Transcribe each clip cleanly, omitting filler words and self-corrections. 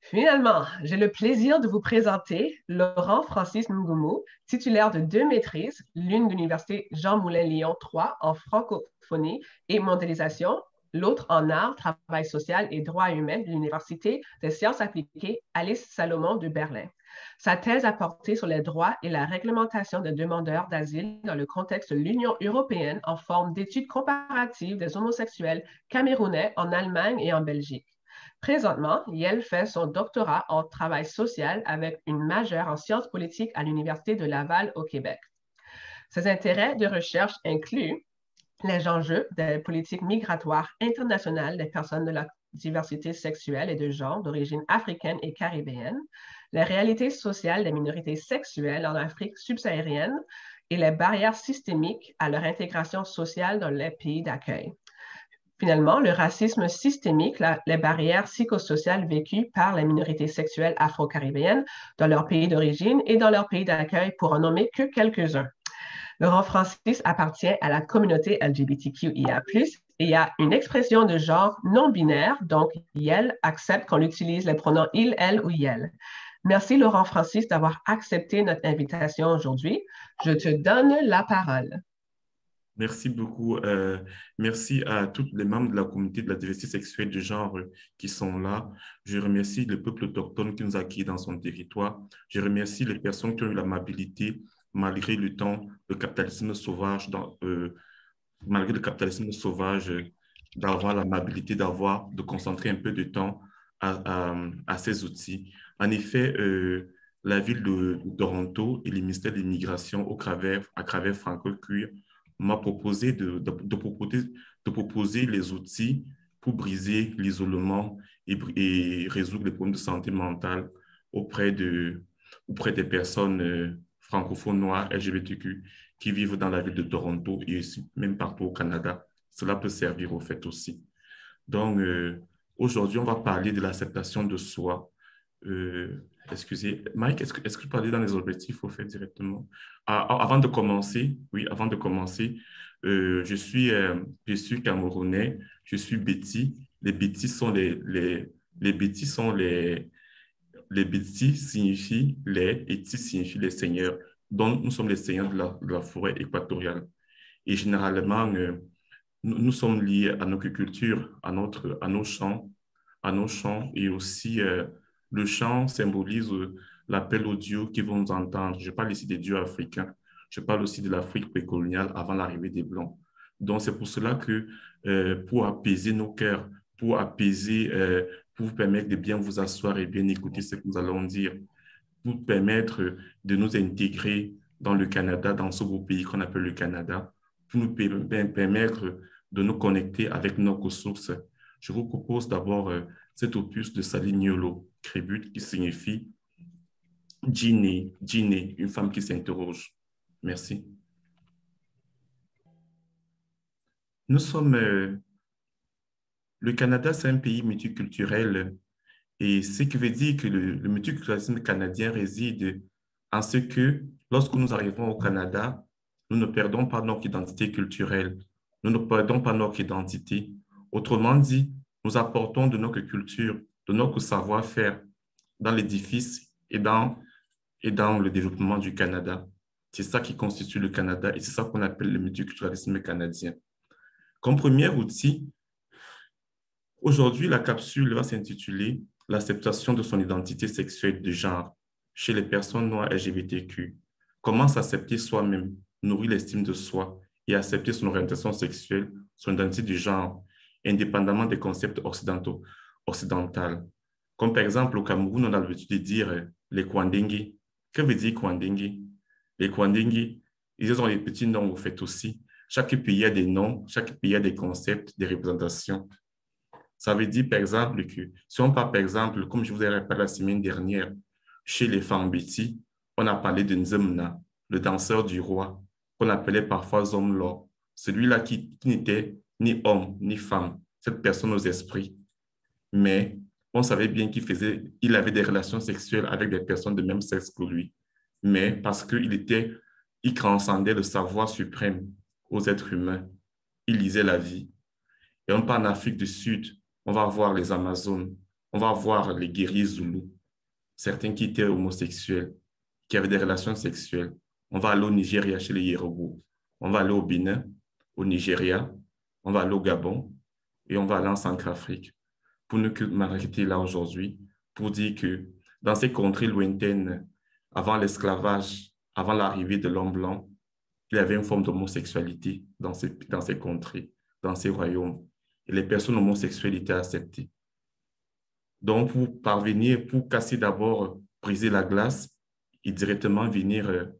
Finalement, j'ai le plaisir de vous présenter Laurent Francis Ngoumou, titulaire de deux maîtrises, l'une de l'Université Jean Moulin Lyon 3 en francophonie et mondialisation, l'autre en art, travail social et droits humains de l'Université des sciences appliquées Alice Salomon de Berlin. Sa thèse a porté sur les droits et la réglementation des demandeurs d'asile dans le contexte de l'Union européenne en forme d'études comparatives des homosexuels camerounais en Allemagne et en Belgique. Présentement, Yel fait son doctorat en travail social avec une majeure en sciences politiques à l'Université de Laval au Québec. Ses intérêts de recherche incluent les enjeux des politiques migratoires internationales des personnes de la diversité sexuelle et de genre d'origine africaine et caribéenne, les réalités sociales des minorités sexuelles en Afrique subsaharienne et les barrières systémiques à leur intégration sociale dans les pays d'accueil. Finalement, le racisme systémique, les barrières psychosociales vécues par les minorités sexuelles afro-caribéennes dans leur pays d'origine et dans leur pays d'accueil, pour en nommer que quelques-uns. Laurent Francis appartient à la communauté LGBTQIA+, et il y a une expression de genre non binaire, donc Yel accepte qu'on utilise les pronoms il, elle ou yel. Merci Laurent Francis d'avoir accepté notre invitation aujourd'hui. Je te donne la parole. Merci beaucoup. Merci à tous les membres de la communauté de la diversité sexuelle de genre qui sont là. Je remercie le peuple autochtone qui nous a accueillis dans son territoire. Je remercie les personnes qui ont eu l'amabilité, malgré le temps, le capitalisme sauvage, malgré le capitalisme sauvage, d'avoir l'amabilité, de concentrer un peu de temps à ces outils. En effet, la ville de Toronto et le ministère de l'Immigration à travers Franco Cuir m'a proposé de proposer les outils pour briser l'isolement et résoudre les problèmes de santé mentale auprès, auprès des personnes francophones noires LGBTQ qui vivent dans la ville de Toronto et aussi, même partout au Canada. Cela peut servir au fait aussi. Donc, aujourd'hui, on va parler de l'acceptation de soi. Excusez, Mike, est-ce que tu parlais dans les objectifs au fait directement? Avant de commencer, oui, avant de commencer, je suis camerounais, je suis Béti. Les Bétis sont les Bétis sont les Bétis signifient les, et Tis signifie les seigneurs. Donc, nous sommes les seigneurs de la forêt équatoriale. Et généralement, nous sommes liés à notre culture, à nos chants et aussi le chant symbolise l'appel aux dieux qui vont nous entendre. Je parle ici des dieux africains. Je parle aussi de l'Afrique précoloniale avant l'arrivée des Blancs. Donc, c'est pour cela que pour apaiser nos cœurs, pour apaiser, pour vous permettre de bien vous asseoir et bien écouter ce que nous allons dire, pour permettre de nous intégrer dans le Canada, dans ce beau pays qu'on appelle le Canada, pour nous permettre de nous connecter avec nos ressources. Je vous propose d'abord cet opus de Sally Niolo, Crébut, qui signifie Djiné, Djiné, une femme qui s'interroge. Merci. Nous sommes... le Canada, c'est un pays multiculturel et ce qui veut dire que le multiculturalisme canadien réside en ce que lorsque nous arrivons au Canada, nous ne perdons pas notre identité culturelle, nous ne perdons pas notre identité. Autrement dit, nous apportons de notre culture, de notre savoir-faire dans l'édifice et dans le développement du Canada. C'est ça qui constitue le Canada et c'est ça qu'on appelle le multiculturalisme canadien. Comme premier outil, aujourd'hui, la capsule va s'intituler « L'acceptation de son identité sexuelle de genre chez les personnes noires LGBTQ. Comment s'accepter soi-même, nourrir l'estime de soi et accepter son orientation sexuelle, son identité de genre, indépendamment des concepts occidentaux. Comme par exemple, au Cameroun, on a l'habitude de dire les Kwandenge. Que veut dire Kwandenge? Les Kwandenge, ils ont des petits noms, vous faites aussi. Chaque pays a des noms, chaque pays a des concepts, des représentations. Ça veut dire, par exemple, que si on parle, par exemple, comme je vous ai rappelé la semaine dernière, chez les Fambiti, on a parlé de Nzemna, le danseur du roi, qu'on appelait parfois Zomlo, celui-là qui n'était ni homme ni femme, cette personne aux esprits. Mais on savait bien il avait des relations sexuelles avec des personnes de même sexe que lui. Mais parce il transcendait le savoir suprême aux êtres humains, il lisait la vie. Et on part en Afrique du Sud, on va voir les Amazones, On va voir les guerriers zoulous, certains qui étaient homosexuels, qui avaient des relations sexuelles. On va aller au Nigeria chez les Yoruba. On va aller au Bénin, au Nigeria, on va aller au Gabon et on va aller en Centrafrique. Pour ne que m'arrêter là aujourd'hui, pour dire que dans ces contrées lointaines, avant l'esclavage, avant l'arrivée de l'homme blanc, il y avait une forme d'homosexualité dans ces contrées, dans ces royaumes. Et les personnes homosexuelles étaient acceptées. Donc, pour parvenir, pour casser d'abord, briser la glace et directement venir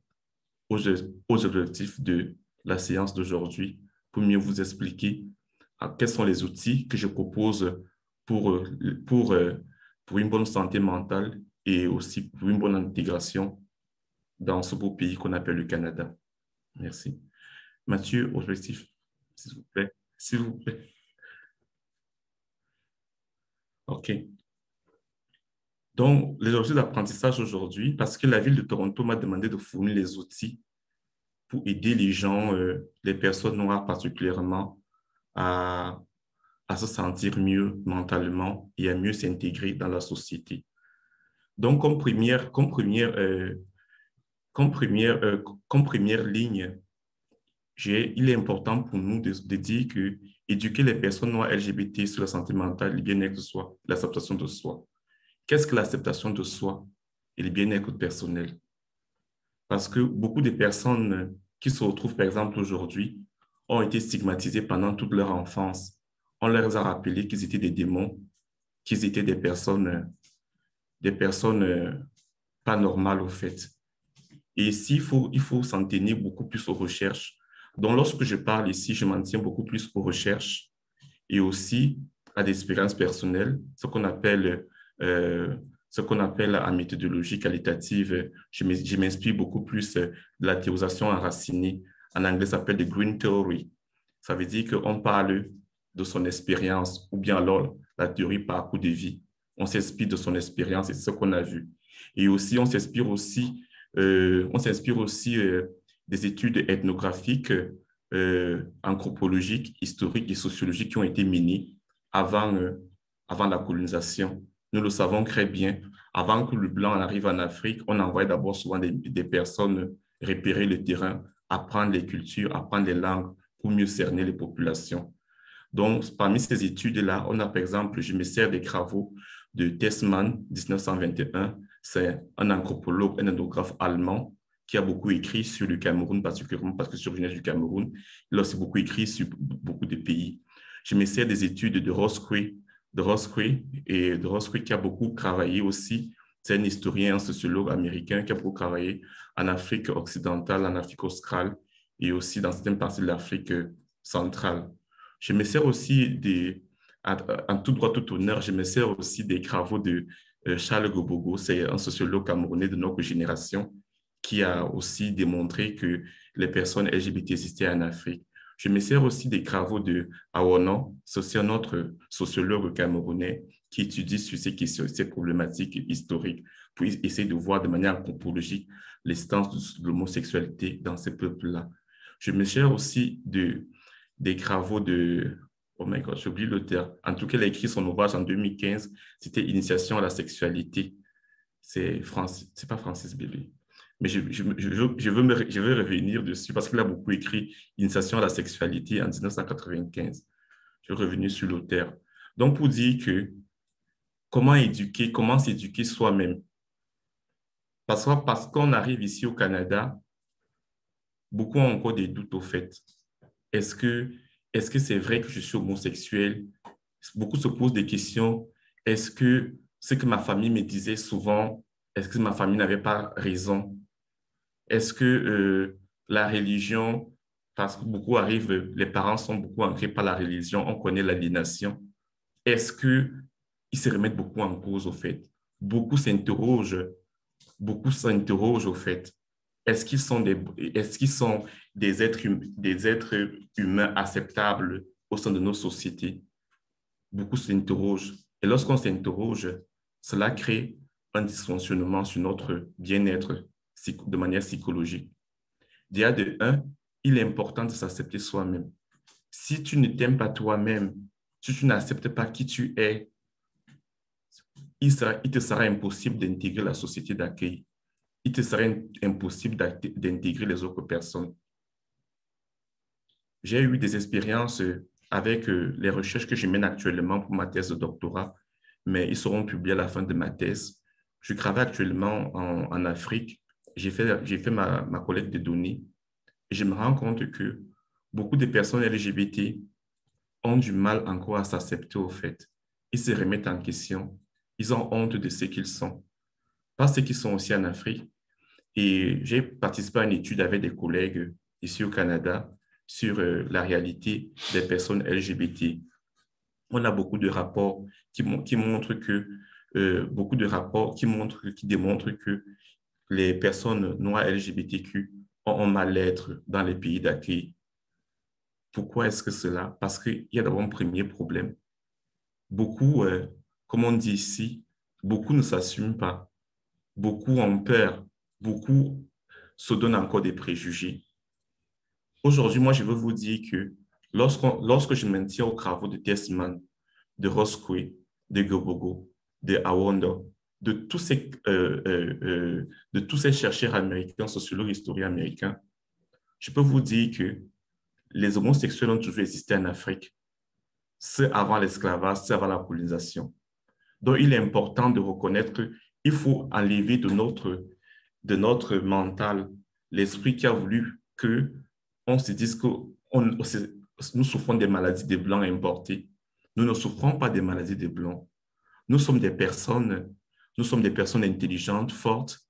aux objectifs de la séance d'aujourd'hui, pour mieux vous expliquer quels sont les outils que je propose pour une bonne santé mentale et aussi pour une bonne intégration dans ce beau pays qu'on appelle le Canada. Merci. Mathieu, objectif, s'il vous plaît. S'il vous plaît. OK. Donc, les objectifs d'apprentissage aujourd'hui, parce que la ville de Toronto m'a demandé de fournir les outils pour aider les gens, les personnes noires particulièrement, à se sentir mieux mentalement et à mieux s'intégrer dans la société. Donc, comme première ligne, il est important pour nous de dire que éduquer les personnes noires LGBT sur la santé mentale, le bien-être de soi, l'acceptation de soi. Qu'est-ce que l'acceptation de soi et le bien-être personnel? Parce que beaucoup de personnes qui se retrouvent, par exemple, aujourd'hui, ont été stigmatisées pendant toute leur enfance. On leur a rappelé qu'ils étaient des démons, qu'ils étaient des personnes pas normales, au fait. Et ici, il faut s'en tenir beaucoup plus aux recherches. Donc, lorsque je parle ici, je m'en tiens beaucoup plus aux recherches et aussi à des expériences personnelles, ce qu'on appelle en méthodologie qualitative. Je m'inspire beaucoup plus de la théorisation enracinée. En anglais, ça s'appelle the Green Theory. Ça veut dire qu'on parle de son expérience ou bien alors la théorie parcours de vie. On s'inspire de son expérience et de ce qu'on a vu. Et aussi, on s'inspire aussi des études ethnographiques, anthropologiques, historiques et sociologiques qui ont été menées avant la colonisation. Nous le savons très bien. Avant que le blanc arrive en Afrique, on envoyait d'abord souvent des personnes repérer le terrain, apprendre les cultures, apprendre les langues pour mieux cerner les populations. Donc, parmi ces études-là, on a par exemple, je me sers des travaux de Tessmann, 1921. C'est un anthropologue, un ethnographe allemand qui a beaucoup écrit sur le Cameroun, particulièrement parce que je suis originaire du Cameroun. Il a aussi beaucoup écrit sur beaucoup de pays. Je me sers des études de Rosquet qui a beaucoup travaillé aussi. C'est un historien, un sociologue américain qui a beaucoup travaillé en Afrique occidentale, en Afrique australe et aussi dans certaines parties de l'Afrique centrale. Je me sers aussi en tout droit, tout honneur, je me sers aussi des travaux de Charles Gobogo, c'est un sociologue camerounais de notre génération qui a aussi démontré que les personnes LGBT existaient en Afrique. Je me sers aussi des travaux de Awono, c'est un autre sociologue camerounais qui étudie sur ces questions, ces problématiques historiques pour essayer de voir de manière anthropologique l'existence de l'homosexualité dans ces peuples-là. Je me sers aussi des travaux de... Oh my God, j'oublie le terme. En tout cas, il a écrit son ouvrage en 2015. C'était Initiation à la sexualité. C'est pas Francis Bébé. Mais je veux revenir dessus parce qu'il a beaucoup écrit Initiation à la sexualité en 1995. Je suis revenu sur l'auteur. Donc, pour dire que comment s'éduquer soi-même. Parce qu'on arrive ici au Canada, beaucoup ont encore des doutes au fait. Est-ce que c'est vrai que je suis homosexuel? Beaucoup se posent des questions. Est-ce que ce que ma famille me disait souvent, est-ce que ma famille n'avait pas raison? Est-ce que la religion, parce que beaucoup arrivent, les parents sont beaucoup ancrés par la religion, on connaît l'aliénation. Est-ce qu'ils se remettent beaucoup en cause au fait? Beaucoup s'interrogent au fait. Est-ce qu'ils sont des êtres humains acceptables au sein de nos sociétés? Beaucoup s'interrogent. Et lorsqu'on s'interroge, cela crée un dysfonctionnement sur notre bien-être de manière psychologique. Déjà de un, il est important de s'accepter soi-même. Si tu ne t'aimes pas toi-même, si tu n'acceptes pas qui tu es, il te sera impossible d'intégrer la société d'accueil. Il te sera impossible d'intégrer les autres personnes. J'ai eu des expériences avec les recherches que je mène actuellement pour ma thèse de doctorat, mais ils seront publiés à la fin de ma thèse. Je travaille actuellement en Afrique. J'ai fait ma collecte de données et je me rends compte que beaucoup de personnes LGBT ont du mal encore à s'accepter au fait. Ils se remettent en question. Ils ont honte de ce qu'ils sont. Parce qu'ils sont aussi en Afrique. Et j'ai participé à une étude avec des collègues ici au Canada sur la réalité des personnes LGBT. On a beaucoup de rapports qui montrent que, qui démontrent que les personnes noires LGBTQ ont un mal-être dans les pays d'accueil. Pourquoi est-ce que cela? Parce qu'il y a d'abord un premier problème. Beaucoup, comme on dit ici, beaucoup ne s'assument pas. Beaucoup ont peur. Beaucoup se donnent encore des préjugés. Aujourd'hui, moi, je veux vous dire que lorsque je me tiens aux travaux de Testman, de Roscoe, de Gobogo, de Awondo, de tous ces chercheurs américains, sociologues, historiens américains, je peux vous dire que les homosexuels ont toujours existé en Afrique. C'est avant l'esclavage, c'est avant la colonisation. Donc, il est important de reconnaître qu'il faut enlever de notre mental l'esprit qui a voulu que on se dise que nous souffrons des maladies des Blancs importées. Nous ne souffrons pas des maladies des Blancs. Nous sommes des personnes intelligentes, fortes,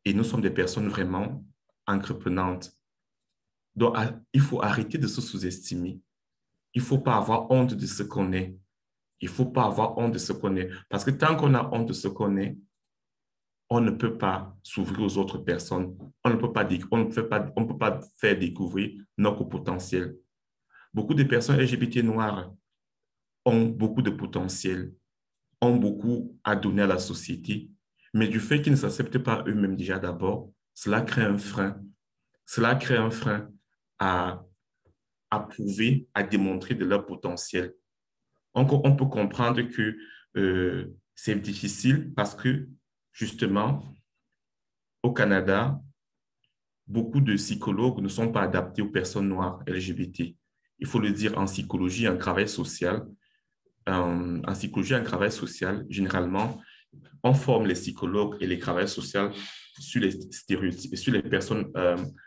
et nous sommes des personnes vraiment entreprenantes. Donc, il faut arrêter de se sous-estimer. Il ne faut pas avoir honte de ce qu'on est. Il ne faut pas avoir honte de ce qu'on est. Parce que tant qu'on a honte de ce qu'on est, on ne peut pas s'ouvrir aux autres personnes. On ne peut pas faire découvrir notre potentiel. Beaucoup de personnes LGBT noires ont beaucoup de potentiel, ont beaucoup à donner à la société, mais du fait qu'ils ne s'acceptent pas eux-mêmes déjà d'abord, cela crée un frein. Cela crée un frein à prouver, à démontrer de leur potentiel. On peut comprendre que c'est difficile parce que, justement, au Canada, beaucoup de psychologues ne sont pas adaptés aux personnes noires LGBT. Il faut le dire en psychologie, en travail social. En psychologie, en travail social, généralement, on forme les psychologues et les travailleurs sociaux sur les stéréotypes, sur les personnes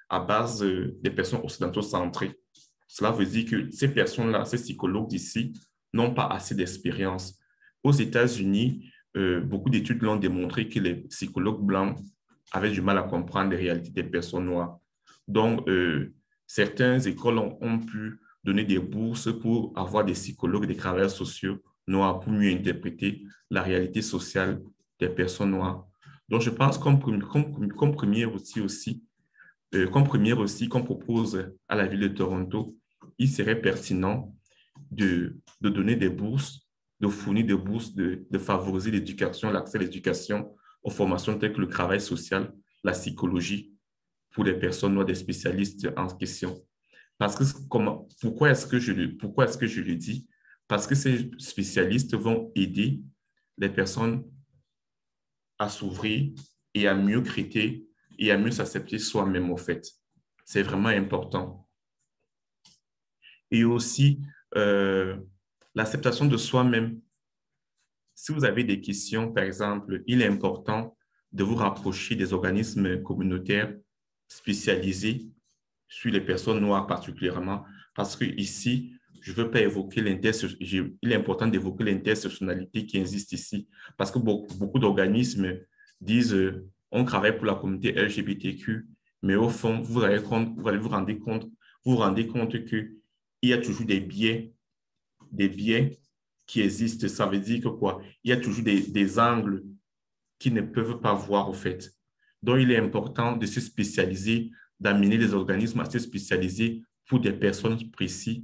à base des personnes occidentaux-centrées. Cela veut dire que ces personnes-là, ces psychologues d'ici, n'ont pas assez d'expérience. Aux États-Unis, beaucoup d'études l'ont démontré que les psychologues blancs avaient du mal à comprendre les réalités des personnes noires. Donc, certaines écoles ont pu donner des bourses pour avoir des psychologues, des travailleurs sociaux noirs pour mieux interpréter la réalité sociale des personnes noires. Donc, je pense comme première qu'on propose à la ville de Toronto, il serait pertinent de donner des bourses, de fournir des bourses, de favoriser l'éducation, l'accès à l'éducation, aux formations telles que le travail social, la psychologie pour les personnes noires, des spécialistes en question. Parce que pourquoi est-ce que je le dis? Parce que ces spécialistes vont aider les personnes à s'ouvrir et à mieux traiter et à mieux s'accepter soi-même au fait. C'est vraiment important. Et aussi, l'acceptation de soi-même. Si vous avez des questions, par exemple, il est important de vous rapprocher des organismes communautaires spécialisés sur les personnes noires particulièrement, parce que ici, je ne veux pas évoquer il est important d'évoquer l'intersectionnalité qui existe ici, parce que beaucoup d'organismes disent on travaille pour la communauté LGBTQ, mais au fond, vous allez vous rendez compte qu'il y a toujours des biais qui existent. Ça veut dire que quoi? Il y a toujours des angles qui ne peuvent pas voir au fait. Donc, il est important de se spécialiser, d'amener les organismes à se spécialiser pour des personnes précises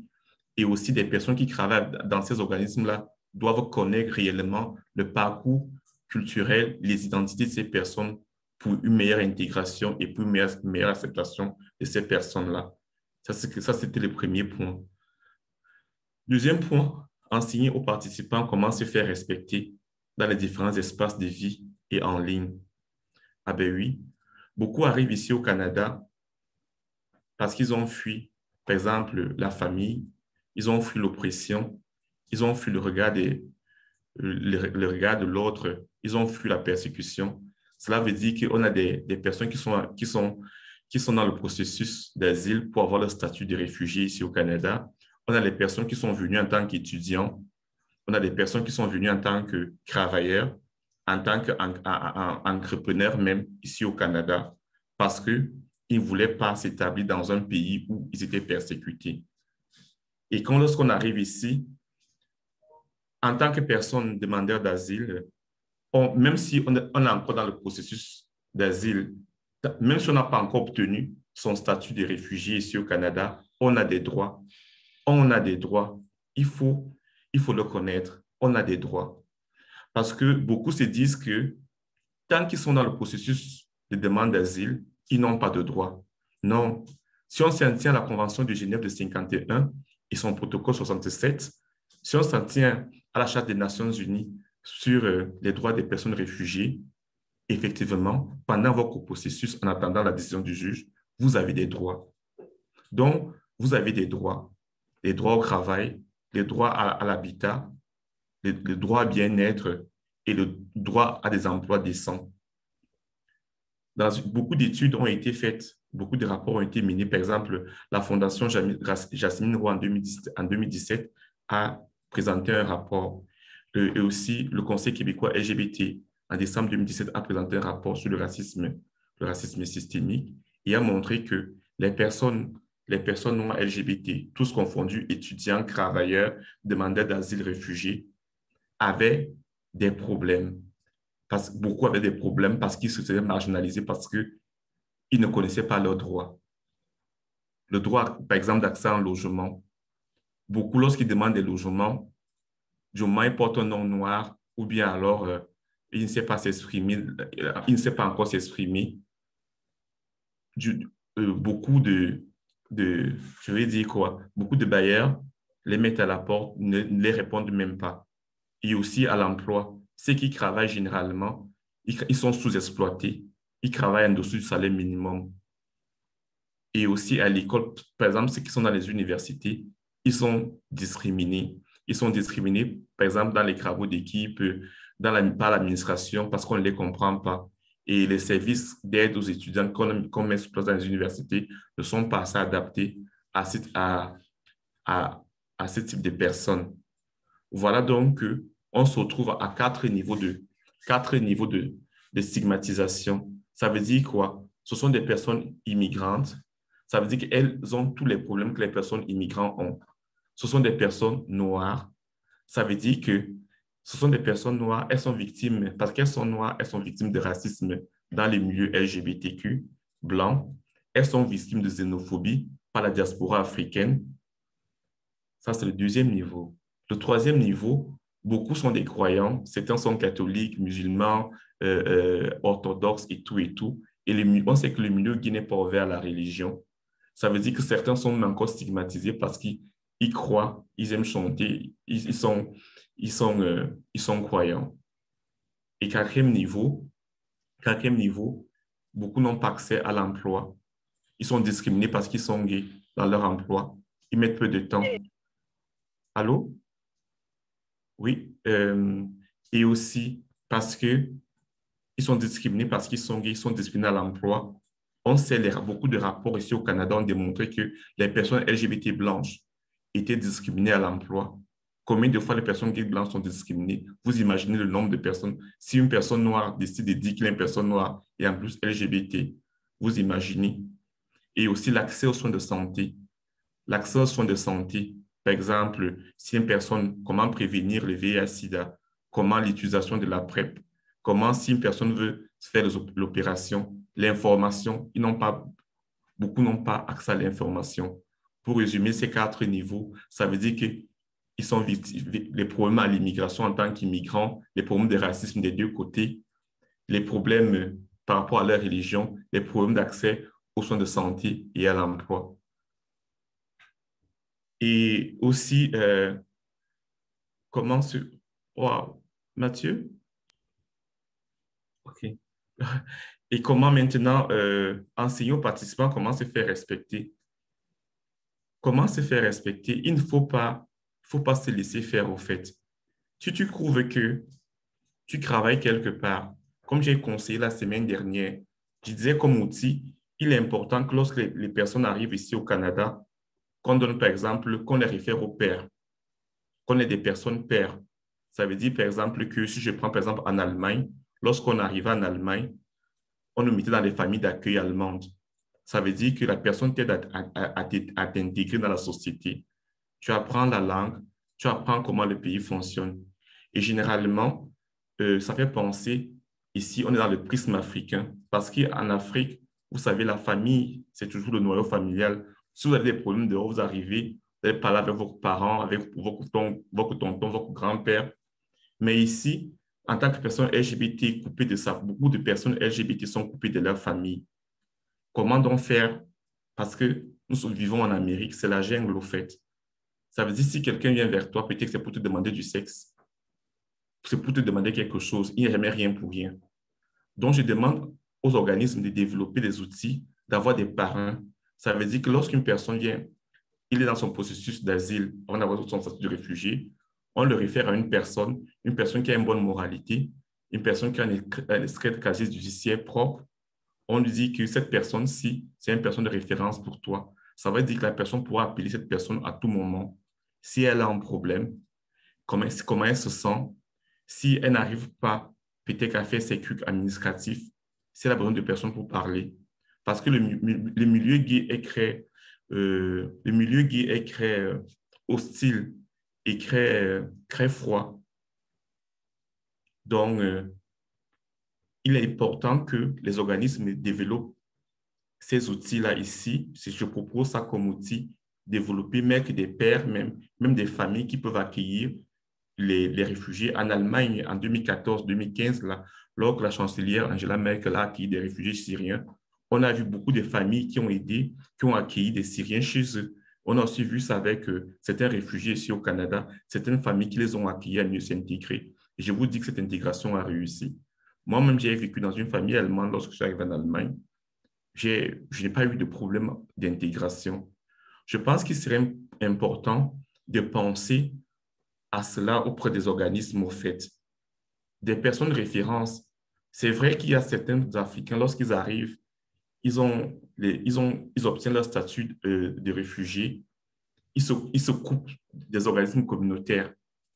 et aussi des personnes qui travaillent dans ces organismes-là doivent connaître réellement le parcours culturel, les identités de ces personnes pour une meilleure intégration et pour une meilleure acceptation de ces personnes-là. Ça, c'était le premier point. Deuxième point, enseigner aux participants comment se faire respecter. dans les différents espaces de vie et en ligne. Ah ben oui, beaucoup arrivent ici au Canada parce qu'ils ont fui, par exemple, la famille, ils ont fui l'oppression, ils ont fui le regard de l'autre, ils ont fui la persécution. Cela veut dire qu'on a des personnes qui sont dans le processus d'asile pour avoir le statut de réfugié ici au Canada. On a les personnes qui sont venues en tant qu'étudiants. On a des personnes qui sont venues en tant que travailleurs, en tant qu'entrepreneurs même ici au Canada, parce qu'ils ne voulaient pas s'établir dans un pays où ils étaient persécutés. Et lorsqu'on arrive ici, en tant que personne demandeur d'asile, même si on est encore dans le processus d'asile, même si on n'a pas encore obtenu son statut de réfugié ici au Canada, on a des droits. On a des droits. Il faut, il faut le connaître. On a des droits. Parce que beaucoup se disent que tant qu'ils sont dans le processus de demande d'asile, ils n'ont pas de droits. Non. Si on s'en tient à la Convention de Genève de 51 et son protocole 67, si on s'en tient à la Charte des Nations Unies sur les droits des personnes réfugiées, effectivement, pendant votre processus, en attendant la décision du juge, vous avez des droits. Donc, vous avez des droits. Les droits au travail, les droits à l'habitat, le droit à bien-être et le droit à des emplois décents. Beaucoup d'études ont été faites, beaucoup de rapports ont été menés. Par exemple, la Fondation Jasmine Roy en 2017 a présenté un rapport. Et aussi, le Conseil québécois LGBT en décembre 2017 a présenté un rapport sur le racisme systémique et a montré que les personnes non LGBT, tous confondus, étudiants, travailleurs, demandeurs d'asile, réfugiés, avaient des problèmes. Beaucoup avaient des problèmes parce qu'ils se sentaient marginalisés parce qu'ils ne connaissaient pas leurs droits. Le droit, par exemple, d'accès à un logement. Beaucoup, lorsqu'ils demandent des logements, du moment ils portent un nom noir ou bien alors il ne sait pas s'exprimer, il ne sait pas encore s'exprimer. Beaucoup je vais dire quoi, beaucoup de bailleurs les mettent à la porte, ne les répondent même pas. Et aussi à l'emploi. Ceux qui travaillent généralement, ils sont sous-exploités. Ils travaillent en dessous du salaire minimum. Et aussi à l'école, par exemple, ceux qui sont dans les universités, ils sont discriminés. Ils sont discriminés, par exemple, dans les travaux d'équipe, par l'administration, parce qu'on ne les comprend pas. Et les services d'aide aux étudiants qu'on met sur place dans les universités ne sont pas assez adaptés à à, à ce type de personnes. Voilà donc qu'on se retrouve à quatre niveaux de stigmatisation. Ça veut dire quoi? Ce sont des personnes immigrantes. Ça veut dire qu'elles ont tous les problèmes que les personnes immigrantes ont. Ce sont des personnes noires. Ça veut dire que ce sont des personnes noires, elles sont victimes, parce qu'elles sont noires, elles sont victimes de racisme dans les milieux LGBTQ blancs. Elles sont victimes de xénophobie par la diaspora africaine. Ça, c'est le deuxième niveau. Le troisième niveau, beaucoup sont des croyants. Certains sont catholiques, musulmans, orthodoxes et tout et tout. Et on sait que le milieu gay n'est pas ouvert à la religion. Ça veut dire que certains sont encore stigmatisés parce qu'ils croient, ils aiment chanter, ils sont croyants. Et quatrième niveau, beaucoup n'ont pas accès à l'emploi. Ils sont discriminés parce qu'ils sont gays dans leur emploi. Ils mettent peu de temps. Allô? Oui. Et aussi parce que ils sont discriminés parce qu'ils sont gays, ils sont discriminés à l'emploi. On sait, beaucoup de rapports ici au Canada ont démontré que les personnes LGBT blanches étaient discriminées à l'emploi. Combien de fois les personnes gays blanches sont discriminées? Vous imaginez le nombre de personnes. Si une personne noire décide de dire qu'elle est une personne noire et en plus LGBT, vous imaginez. Et aussi l'accès aux soins de santé. L'accès aux soins de santé, par exemple, si une personne, comment prévenir le VIH-Sida, comment l'utilisation de la PrEP, comment si une personne veut faire l'opération, l'information, beaucoup n'ont pas accès à l'information. Pour résumer ces quatre niveaux, ça veut dire qu'ils sont victimes, les problèmes à l'immigration en tant qu'immigrants, les problèmes de racisme des deux côtés, les problèmes par rapport à leur religion, les problèmes d'accès aux soins de santé et à l'emploi. Et aussi, comment se... Wow, Mathieu? OK. Et comment maintenant enseigner aux participants comment se faire respecter? Comment se faire respecter? Il ne faut pas se laisser faire au fait. Si tu trouves que tu travailles quelque part, comme j'ai conseillé la semaine dernière, je disais comme outil, il est important que lorsque les personnes arrivent ici au Canada, qu'on donne par exemple, qu'on les réfère au père, qu'on ait des personnes pères. Ça veut dire par exemple que si je prends par exemple en Allemagne, lorsqu'on arrivait en Allemagne, on nous mettait dans les familles d'accueil allemandes. Ça veut dire que la personne t'aide à t'intégrer dans la société. Tu apprends la langue, tu apprends comment le pays fonctionne. Et généralement, ça fait penser, ici, on est dans le prisme africain, parce qu'en Afrique, vous savez, la famille, c'est toujours le noyau familial. Si vous avez des problèmes dehors, vous arrivez, vous allez parler avec vos parents, avec votre tonton, votre grand-père. Mais ici, en tant que personne LGBT coupée de ça, beaucoup de personnes LGBT sont coupées de leur famille. Comment donc faire? Parce que nous vivons en Amérique, c'est la jungle au fait. Ça veut dire si quelqu'un vient vers toi, peut-être que c'est pour te demander du sexe, c'est pour te demander quelque chose. Il n'y a jamais rien pour rien. Donc, je demande aux organismes de développer des outils, d'avoir des parrains. Ça veut dire que lorsqu'une personne vient, il est dans son processus d'asile, on a son statut de réfugié, on le réfère à une personne qui a une bonne moralité, une personne qui a un extrait de casier judiciaire propre. On lui dit que cette personne-ci, c'est une personne de référence pour toi. Ça veut dire que la personne pourra appeler cette personne à tout moment. Si elle a un problème, comment elle se sent, si elle n'arrive pas peut-être à faire ses trucs administratifs, si elle a besoin de personnes pour parler. Parce que le milieu gay est très hostile et très froid. Donc, il est important que les organismes développent ces outils-là ici. Si je propose ça comme outil, développer, mettre des pères, même des familles qui peuvent accueillir les réfugiés. En Allemagne, en 2014-2015, lors que la chancelière Angela Merkel a accueilli des réfugiés syriens, on a vu beaucoup de familles qui ont aidé, qui ont accueilli des Syriens chez eux. On a aussi vu ça avec certains réfugiés ici au Canada, certaines familles qui les ont accueillis à mieux s'intégrer. Et je vous dis que cette intégration a réussi. Moi-même, j'ai vécu dans une famille allemande lorsque je suis arrivé en Allemagne. Je n'ai pas eu de problème d'intégration. Je pense qu'il serait important de penser à cela auprès des organismes, au fait. Des personnes de référence. C'est vrai qu'il y a certains Africains, lorsqu'ils arrivent, ils obtiennent leur statut de réfugié. Ils se coupent des organismes communautaires.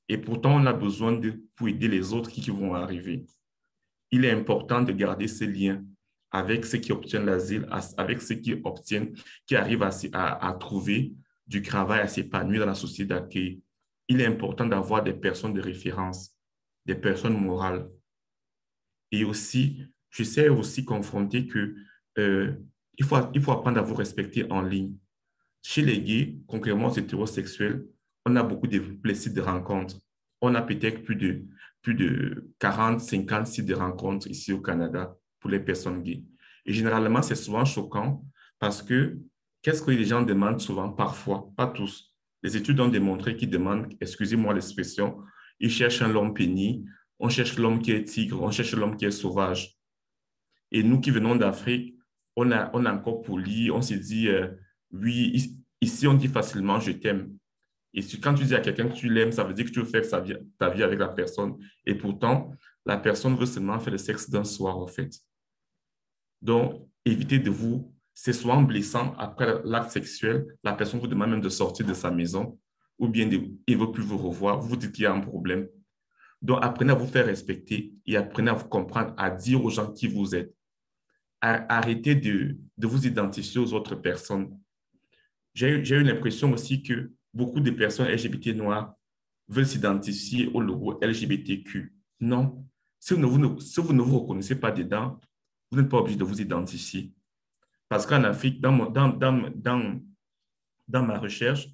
Et pourtant, on a besoin pour aider les autres qui vont arriver. Il est important de garder ces liens avec ceux qui obtiennent l'asile, avec ceux qui arrivent à trouver du travail, à s'épanouir dans la société d'accueil. Il est important d'avoir des personnes de référence, des personnes morales. Et aussi, je sais aussi confronter que il faut apprendre à vous respecter en ligne. Chez les gays, concrètement aux hétérosexuels, on a beaucoup de sites de rencontres. On a peut-être plus de 40, 50 sites de rencontres ici au Canada pour les personnes gays. Et généralement, c'est souvent choquant parce que qu'est-ce que les gens demandent souvent, parfois, pas tous. Les études ont démontré qu'ils demandent, excusez-moi l'expression, ils cherchent un homme péni, on cherche l'homme qui est tigre, on cherche l'homme qui est sauvage. Et nous qui venons d'Afrique, on a encore poli, on se dit, oui, ici on dit facilement je t'aime. Et quand tu dis à quelqu'un que tu l'aimes, ça veut dire que tu veux faire ta vie avec la personne. Et pourtant, la personne veut seulement faire le sexe d'un soir, en fait. Donc, évitez de vous, c'est souvent blessant après l'acte sexuel, la personne vous demande même de sortir de sa maison ou bien il ne veut plus vous revoir, vous dites qu'il y a un problème. Donc, apprenez à vous faire respecter et apprenez à vous comprendre, à dire aux gens qui vous êtes. Arrêtez de vous identifier aux autres personnes. J'ai eu l'impression aussi que beaucoup de personnes LGBT noires veulent s'identifier au logo LGBTQ. Non. Si vous ne vous reconnaissez pas dedans, vous n'êtes pas obligé de vous identifier. Parce qu'en Afrique, dans ma recherche,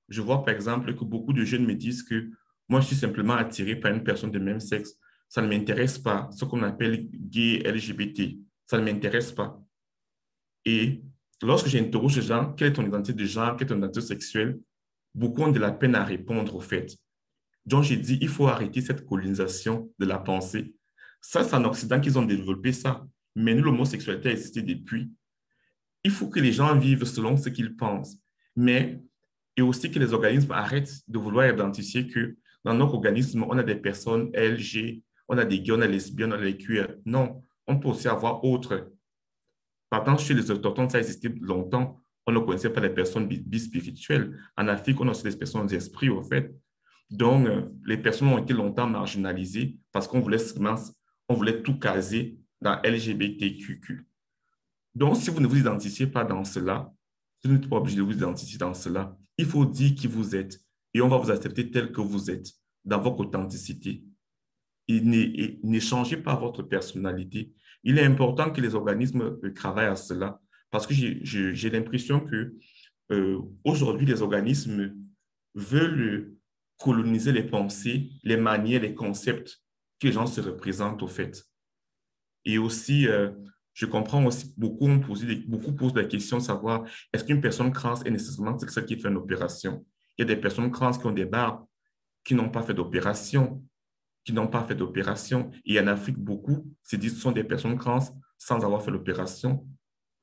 je vois par exemple que beaucoup de jeunes me disent que moi, je suis simplement attiré par une personne de même sexe. Ça ne m'intéresse pas. Ce qu'on appelle gay LGBT, ça ne m'intéresse pas. Et lorsque j'interroge les gens, quelle est ton identité de genre, quelle est ton identité sexuelle, beaucoup ont de la peine à répondre au fait. Donc, j'ai dit, il faut arrêter cette colonisation de la pensée. Ça, c'est en Occident qu'ils ont développé ça. Mais nous, l'homosexualité a existé depuis. Il faut que les gens vivent selon ce qu'ils pensent. Mais, et aussi que les organismes arrêtent de vouloir identifier que dans notre organisme, on a des personnes LG, on a des gays, on a des lesbiennes, on a des queer. Non, on peut aussi avoir autre. Pourtant, chez les autochtones, ça a existé longtemps. On ne connaissait pas les personnes bispirituelles. En Afrique, on a aussi des personnes d'esprit, au fait. Donc, les personnes ont été longtemps marginalisées parce qu'on voulait, on voulait tout caser dans LGBTQQ. Donc, si vous ne vous identifiez pas dans cela, vous n'êtes pas obligé de vous identifier dans cela. Il faut dire qui vous êtes et on va vous accepter tel que vous êtes, dans votre authenticité. Et n'échangez pas votre personnalité. Il est important que les organismes travaillent à cela parce que j'ai l'impression que aujourd'hui, les organismes veulent coloniser les pensées, les manières, les concepts que les gens se représentent au fait. Et aussi, je comprends aussi, beaucoup posent la question de savoir est-ce qu'une personne trans est nécessairement celle qui fait une opération? Il y a des personnes trans qui ont des barbes, qui n'ont pas fait d'opération, qui n'ont pas fait d'opération. Et en Afrique, beaucoup se disent que ce sont des personnes trans sans avoir fait l'opération,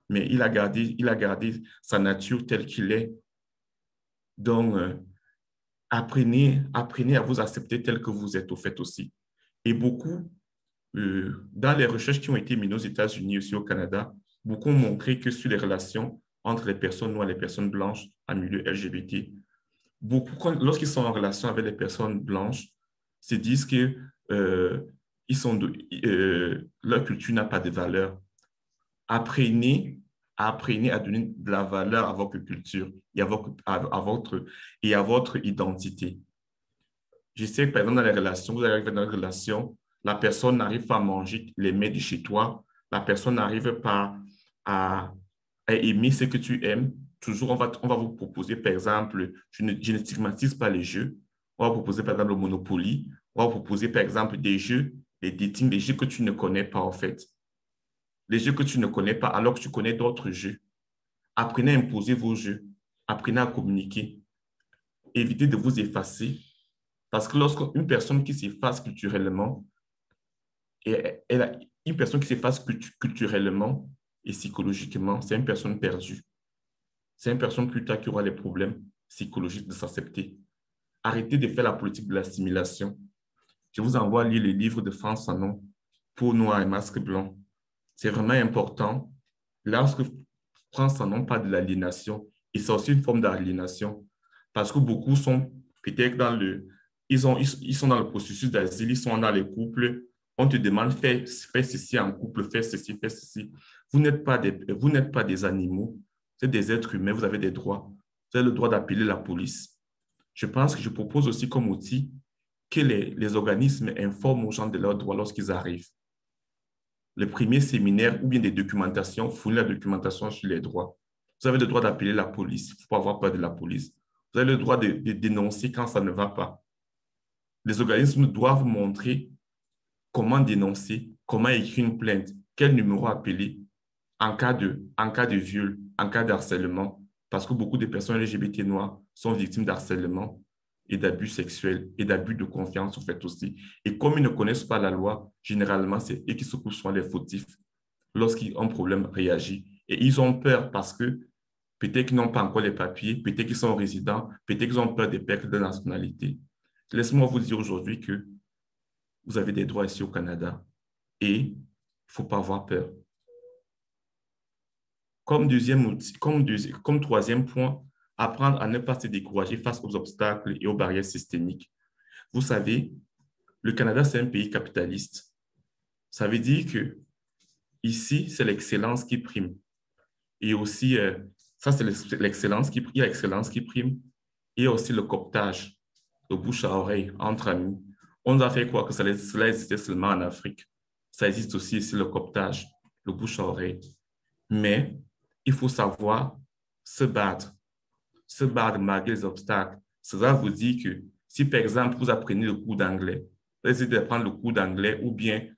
mais il a gardé sa nature telle qu'il est. Donc, apprenez à vous accepter tel que vous êtes au fait aussi. Et beaucoup, dans les recherches qui ont été menées aux États-Unis et aussi au Canada, beaucoup ont montré que sur les relations entre les personnes noires et les personnes blanches en milieu LGBT, beaucoup, lorsqu'ils sont en relation avec les personnes blanches, se disent que ils sont leur culture n'a pas de valeur. Apprenez, apprenez à donner de la valeur à votre culture et à votre identité. Je sais que, par exemple, dans les relations, vous arrivez dans une relation, la personne n'arrive pas à manger les mets de chez toi, la personne n'arrive pas à, à aimer ce que tu aimes. Toujours, on va vous proposer, par exemple, je ne stigmatise pas les jeux, on va vous proposer, par exemple, le Monopoly, on va vous proposer, par exemple, des jeux, des dating, des jeux que tu ne connais pas, en fait. Les jeux que tu ne connais pas, alors que tu connais d'autres jeux. Apprenez à imposer vos jeux, apprenez à communiquer, évitez de vous effacer. Parce que lorsqu'une personne qui s'efface culturellement, une personne qui s'efface culturellement et psychologiquement, c'est une personne perdue. C'est une personne plus tard qui aura les problèmes psychologiques de s'accepter. Arrêtez de faire la politique de l'assimilation. Je vous envoie lire les livres de France Fanon, Peau noire et masque blanc. C'est vraiment important. Lorsque France Fanon parle de l'aliénation, et c'est aussi une forme d'aliénation, parce que beaucoup sont peut-être ils sont dans le processus d'asile, ils sont dans les couples, on te demande fais ceci en couple, fais ceci, fais ceci. Vous n'êtes pas des animaux, vous êtes des êtres humains, vous avez des droits. Vous avez le droit d'appeler la police. Je pense que je propose aussi comme outil que les organismes informent aux gens de leurs droits lorsqu'ils arrivent. Le premier séminaire ou bien des documentations, fournir la documentation sur les droits. Vous avez le droit d'appeler la police, il ne faut pas avoir peur de la police. Vous avez le droit de dénoncer quand ça ne va pas. Les organismes doivent montrer comment dénoncer, comment écrire une plainte, quel numéro appeler en cas de viol, en cas d'harcèlement, parce que beaucoup de personnes LGBT noires sont victimes d'harcèlement et d'abus sexuels et d'abus de confiance, en fait, aussi. Et comme ils ne connaissent pas la loi, généralement, c'est eux qui se trouvent souvent les fautifs lorsqu'ils ont un problème réagir. Et ils ont peur parce que peut-être qu'ils n'ont pas encore les papiers, peut-être qu'ils sont résidents, peut-être qu'ils ont peur des pertes de nationalité. Laissez-moi vous dire aujourd'hui que vous avez des droits ici au Canada et il ne faut pas avoir peur. Comme troisième point, apprendre à ne pas se décourager face aux obstacles et aux barrières systémiques. Vous savez, le Canada, c'est un pays capitaliste. Ça veut dire que ici, c'est l'excellence qui prime. Et aussi, ça, c'est l'excellence il y a l'excellence qui prime. Et il y a aussi le cooptage, le bouche à oreille, entre amis. On nous a fait croire que cela existait seulement en Afrique. Ça existe aussi ici, le cooptage, le bouche à oreille. Mais il faut savoir se battre malgré les obstacles. Cela vous dit que si, par exemple, vous apprenez le cours d'anglais, vous essayez d'apprendre le cours d'anglais ou bien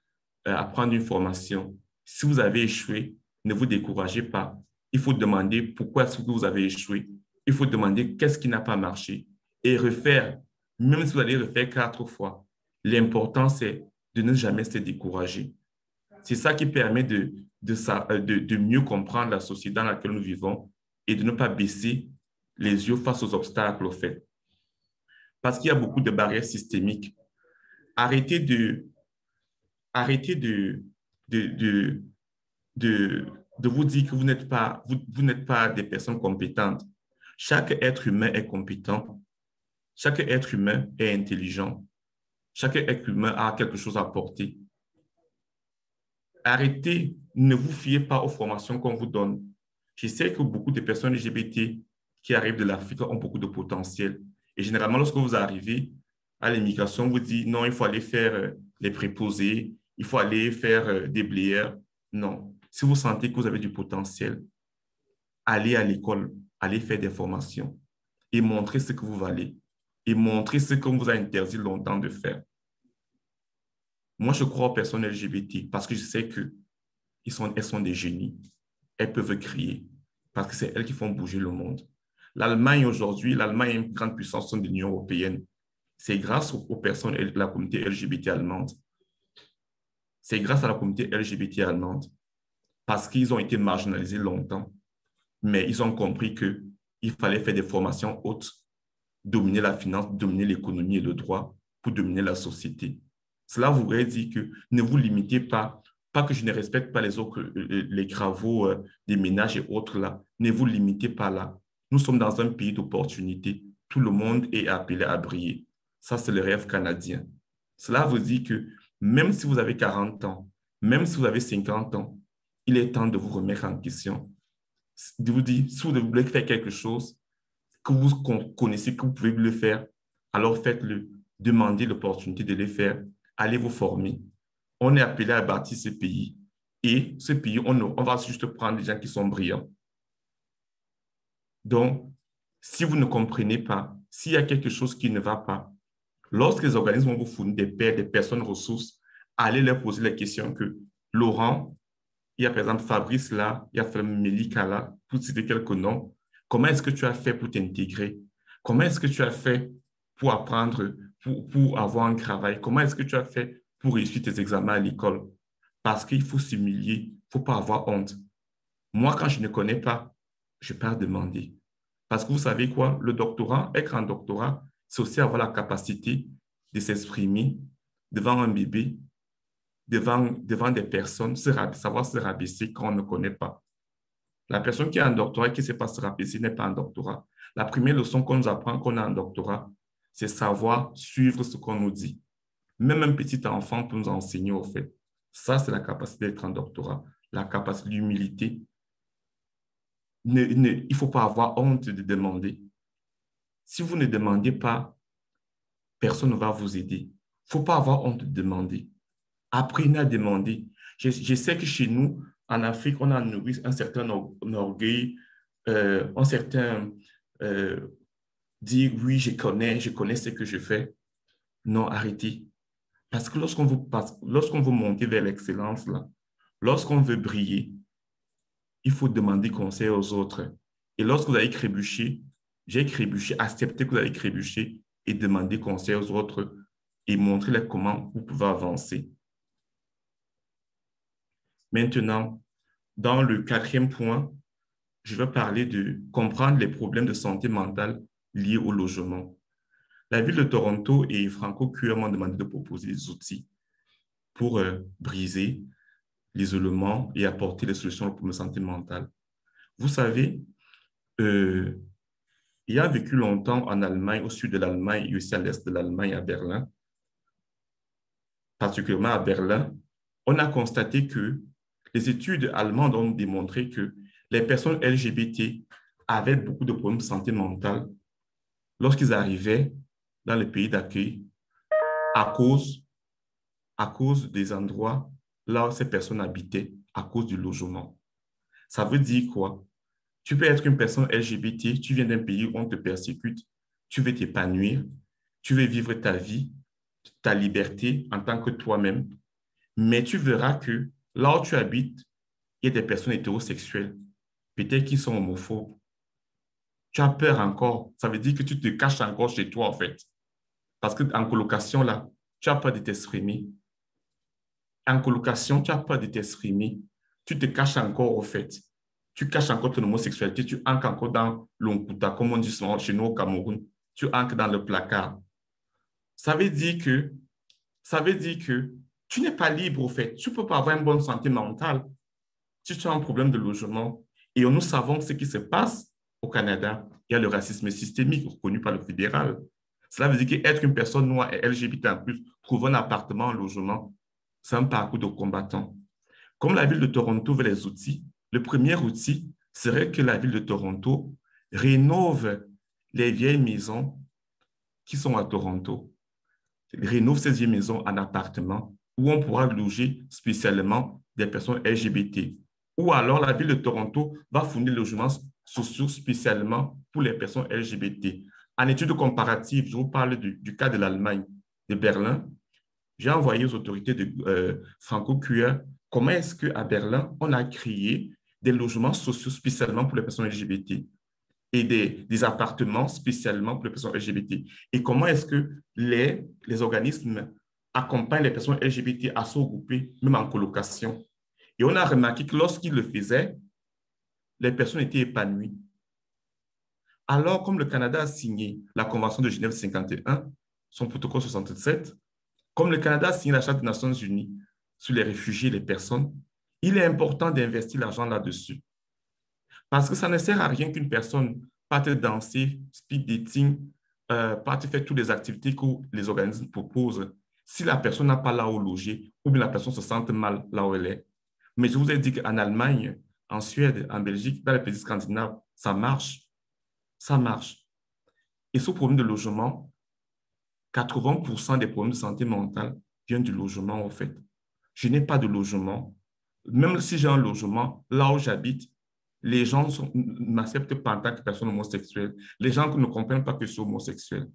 apprendre une formation. Si vous avez échoué, ne vous découragez pas. Il faut demander pourquoi est-ce que vous avez échoué. Il faut demander qu'est-ce qui n'a pas marché et refaire, même si vous allez refaire 4 fois. L'important, c'est de ne jamais se décourager. C'est ça qui permet de mieux comprendre la société dans laquelle nous vivons et de ne pas baisser les yeux face aux obstacles, au fait. Parce qu'il y a beaucoup de barrières systémiques. Arrêtez de, arrêtez de, de, de, de vous dire que vous n'êtes pas des personnes compétentes. Chaque être humain est compétent. Chaque être humain est intelligent. Chaque être humain a quelque chose à apporter. Arrêtez, ne vous fiez pas aux formations qu'on vous donne. Je sais que beaucoup de personnes LGBT qui arrivent de l'Afrique ont beaucoup de potentiel. Et généralement, lorsque vous arrivez à l'immigration, on vous dit non, il faut aller faire les préposés, il faut aller faire des blayeurs. Non. Si vous sentez que vous avez du potentiel, allez à l'école, allez faire des formations et montrez ce que vous valez et montrez ce qu'on vous a interdit longtemps de faire. Moi, je crois aux personnes LGBT parce que je sais qu'elles sont des génies. Elles peuvent créer parce que c'est elles qui font bouger le monde. L'Allemagne aujourd'hui, l'Allemagne est une grande puissance de l'Union européenne. C'est grâce aux personnes de la communauté LGBT allemande. C'est grâce à la communauté LGBT allemande parce qu'ils ont été marginalisés longtemps. Mais ils ont compris qu'il fallait faire des formations hautes, dominer la finance, dominer l'économie et le droit pour dominer la société. Cela voudrait dire que ne vous limitez pas que je ne respecte pas les autres, les travaux des ménages et autres là, ne vous limitez pas là. Nous sommes dans un pays d'opportunités. Tout le monde est appelé à briller. Ça, c'est le rêve canadien. Cela veut dire que même si vous avez 40 ans, même si vous avez 50 ans, il est temps de vous remettre en question. De vous dire, si vous voulez faire quelque chose, que vous connaissez, que vous pouvez le faire, alors faites-le. Demandez l'opportunité de le faire. Allez vous former. On est appelé à bâtir ce pays. Et ce pays, on va juste prendre des gens qui sont brillants. Donc, si vous ne comprenez pas, s'il y a quelque chose qui ne va pas, lorsque les organismes vont vous fournir des pairs, des personnes ressources, allez leur poser la question que Laurent, il y a par exemple Fabrice là, il y a Melika là, pour citer quelques noms. Comment est-ce que tu as fait pour t'intégrer? Comment est-ce que tu as fait pour apprendre, pour avoir un travail? Comment est-ce que tu as fait pour réussir tes examens à l'école? Parce qu'il faut s'humilier, il ne faut pas avoir honte. Moi, quand je ne connais pas, je peux pas demander. Parce que vous savez quoi? Le doctorat, être en doctorat, c'est aussi avoir la capacité de s'exprimer devant un bébé, devant des personnes, savoir se rabaisser quand on ne connaît pas. La personne qui a un doctorat et qui ne sait pas se rabaisser n'est pas un doctorat. La première leçon qu'on nous apprend quand on a un doctorat, c'est savoir suivre ce qu'on nous dit. Même un petit enfant peut nous enseigner au fait. Ça, c'est la capacité d'être un doctorat, la capacité d'humilité. Il ne faut pas avoir honte de demander. Si vous ne demandez pas, personne ne va vous aider. Il ne faut pas avoir honte de demander. Apprenez à demander. Je sais que chez nous, en Afrique, on a nourri un certain orgueil, un certain dire oui, je connais ce que je fais. Non, arrêtez. Parce que lorsqu'on veut monter vers l'excellence, là, lorsqu'on veut briller, il faut demander conseil aux autres. Et lorsque vous allez trébucher, j'ai trébuché, acceptez que vous allez trébucher et demander conseil aux autres et montrer comment vous pouvez avancer. Maintenant, dans le quatrième point, je vais parler de comprendre les problèmes de santé mentale liés au logement. La ville de Toronto et Franco-Cuir m'ont demandé de proposer des outils pour briser l'isolement et apporter les solutions aux problèmes de santé mentale. Vous savez, ayant vécu longtemps en Allemagne, au sud de l'Allemagne et aussi à l'est de l'Allemagne, à Berlin, particulièrement à Berlin, on a constaté que les études allemandes ont démontré que les personnes LGBT avaient beaucoup de problèmes de santé mentale lorsqu'ils arrivaient dans le pays d'accueil à cause des endroits là où ces personnes habitaient, à cause du logement. Ça veut dire quoi? Tu peux être une personne LGBT, tu viens d'un pays où on te persécute, tu veux t'épanouir, tu veux vivre ta vie, ta liberté en tant que toi-même, mais tu verras que là où tu habites, il y a des personnes hétérosexuelles, peut-être qui sont homophobes. Tu as peur encore. Ça veut dire que tu te caches encore chez toi, en fait. Parce qu'en colocation, là, tu as peur de t'exprimer. En colocation, tu as peur de t'exprimer. Tu te caches encore, au fait. Tu caches encore ton homosexualité. Tu ancres encore dans l'onkuta, comme on dit souvent chez nous au Cameroun. Tu ancres dans le placard. Ça veut dire que, ça veut dire que tu n'es pas libre, au fait. Tu ne peux pas avoir une bonne santé mentale si tu as un problème de logement. Et nous savons ce qui se passe au Canada. Il y a le racisme systémique reconnu par le fédéral. Cela veut dire qu'être une personne noire et LGBT en plus, trouver un appartement, un logement, c'est un parcours de combattant. Comme la ville de Toronto veut les outils, le premier outil serait que la ville de Toronto rénove les vieilles maisons qui sont à Toronto. Rénove ces vieilles maisons en appartements où on pourra loger spécialement des personnes LGBT. Ou alors la ville de Toronto va fournir des logements sociaux spécialement pour les personnes LGBT. En étude comparative, je vous parle du cas de l'Allemagne, de Berlin. J'ai envoyé aux autorités de franco-cuir comment est-ce qu'à Berlin, on a créé des logements sociaux spécialement pour les personnes LGBT et des appartements spécialement pour les personnes LGBT. Et comment est-ce que les organismes accompagnent les personnes LGBT à se regrouper, même en colocation. Et on a remarqué que lorsqu'ils le faisaient, les personnes étaient épanouies. Alors, comme le Canada a signé la Convention de Genève 51, son protocole 67, comme le Canada a signé la Charte des Nations Unies sur les réfugiés et les personnes, il est important d'investir l'argent là-dessus. Parce que ça ne sert à rien qu'une personne parte danser, speed dating, parte faire toutes les activités que les organismes proposent si la personne n'a pas là où loger ou bien la personne se sente mal là où elle est. Mais je vous ai dit qu'en Allemagne, en Suède, en Belgique, dans les pays scandinaves, ça marche. Ça marche. Et ce problème de logement, 80% des problèmes de santé mentale viennent du logement, en fait. Je n'ai pas de logement. Même si j'ai un logement, là où j'habite, les gens ne m'acceptent pas en tant que personne homosexuelle. Les gens ne comprennent pas que je suis homosexuel.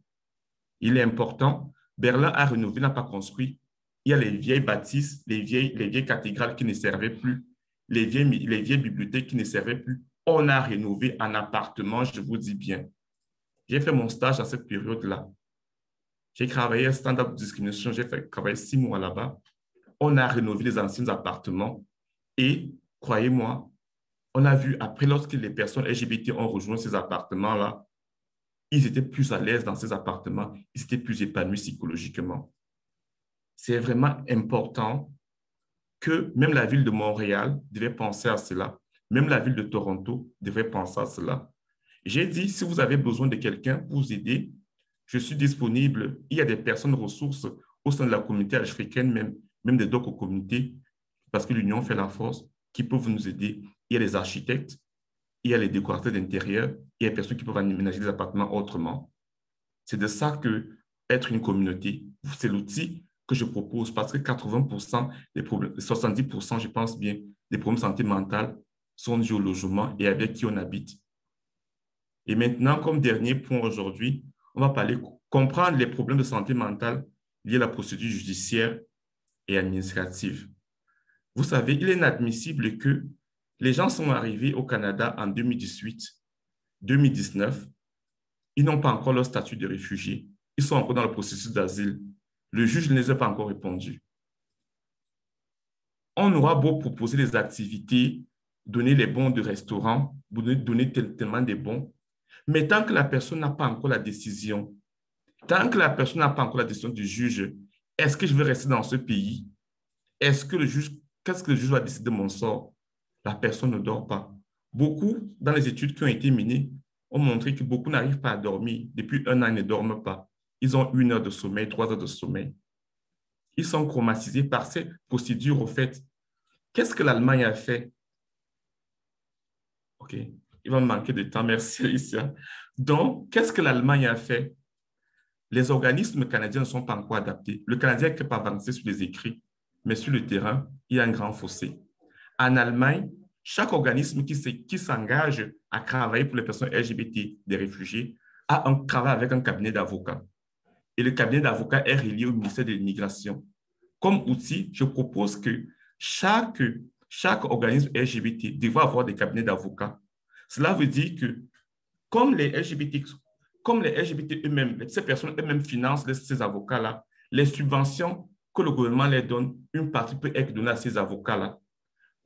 Il est important. Berlin a rénové, n'a pas construit. Il y a les vieilles bâtisses, les vieilles cathédrales qui ne servaient plus, les vieilles bibliothèques qui ne servaient plus. On a rénové en appartement, je vous dis bien. J'ai fait mon stage à cette période-là. J'ai travaillé à Stand-up Discrimination, j'ai travaillé 6 mois là-bas. On a rénové les anciens appartements et, croyez-moi, on a vu après, lorsque les personnes LGBT ont rejoint ces appartements-là, ils étaient plus à l'aise dans ces appartements, ils étaient plus épanouis psychologiquement. C'est vraiment important que même la ville de Montréal devait penser à cela, même la ville de Toronto devait penser à cela. J'ai dit, si vous avez besoin de quelqu'un pour vous aider, je suis disponible. Il y a des personnes ressources au sein de la communauté africaine, même des d'autres communautés, parce que l'union fait la force, qui peuvent nous aider. Il y a les architectes, il y a les décorateurs d'intérieur, il y a des personnes qui peuvent aménager des appartements autrement. C'est de ça que être une communauté, c'est l'outil que je propose parce que 80% des problèmes, 70%, je pense bien, des problèmes de santé mentale sont dus au logement et avec qui on habite. Et maintenant, comme dernier point aujourd'hui, on va parler, comprendre les problèmes de santé mentale liés à la procédure judiciaire et administrative. Vous savez, il est inadmissible que les gens sont arrivés au Canada en 2018, 2019, ils n'ont pas encore leur statut de réfugié. Ils sont encore dans le processus d'asile. Le juge ne les a pas encore répondu. On aura beau proposer des activités, donner les bons de restaurant, donner tellement des bons, mais tant que la personne n'a pas encore la décision, tant que la personne n'a pas encore la décision du juge, est-ce que je vais rester dans ce pays? Qu'est-ce que le juge va décider de mon sort? La personne ne dort pas. Beaucoup, dans les études qui ont été menées, ont montré que beaucoup n'arrivent pas à dormir. Depuis 1 an, ils ne dorment pas. Ils ont 1 heure de sommeil, 3 heures de sommeil. Ils sont traumatisés par ces procédures, au fait. Qu'est-ce que l'Allemagne a fait? OK. Il va me manquer de temps. Merci, Alicia. Donc, qu'est-ce que l'Allemagne a fait? Les organismes canadiens ne sont pas encore adaptés. Le Canadien n'est pas avancé sur les écrits, mais sur le terrain, il y a un grand fossé. En Allemagne, chaque organisme qui s'engage à travailler pour les personnes LGBT, des réfugiés, a un travail avec un cabinet d'avocats. Et le cabinet d'avocats est relié au ministère de l'Immigration. Comme outil, je propose que chaque organisme LGBT devra avoir des cabinets d'avocats. Cela veut dire que comme les LGBT eux-mêmes, ces personnes eux-mêmes financent ces avocats-là, les subventions que le gouvernement les donne, une partie peut être donnée à ces avocats-là.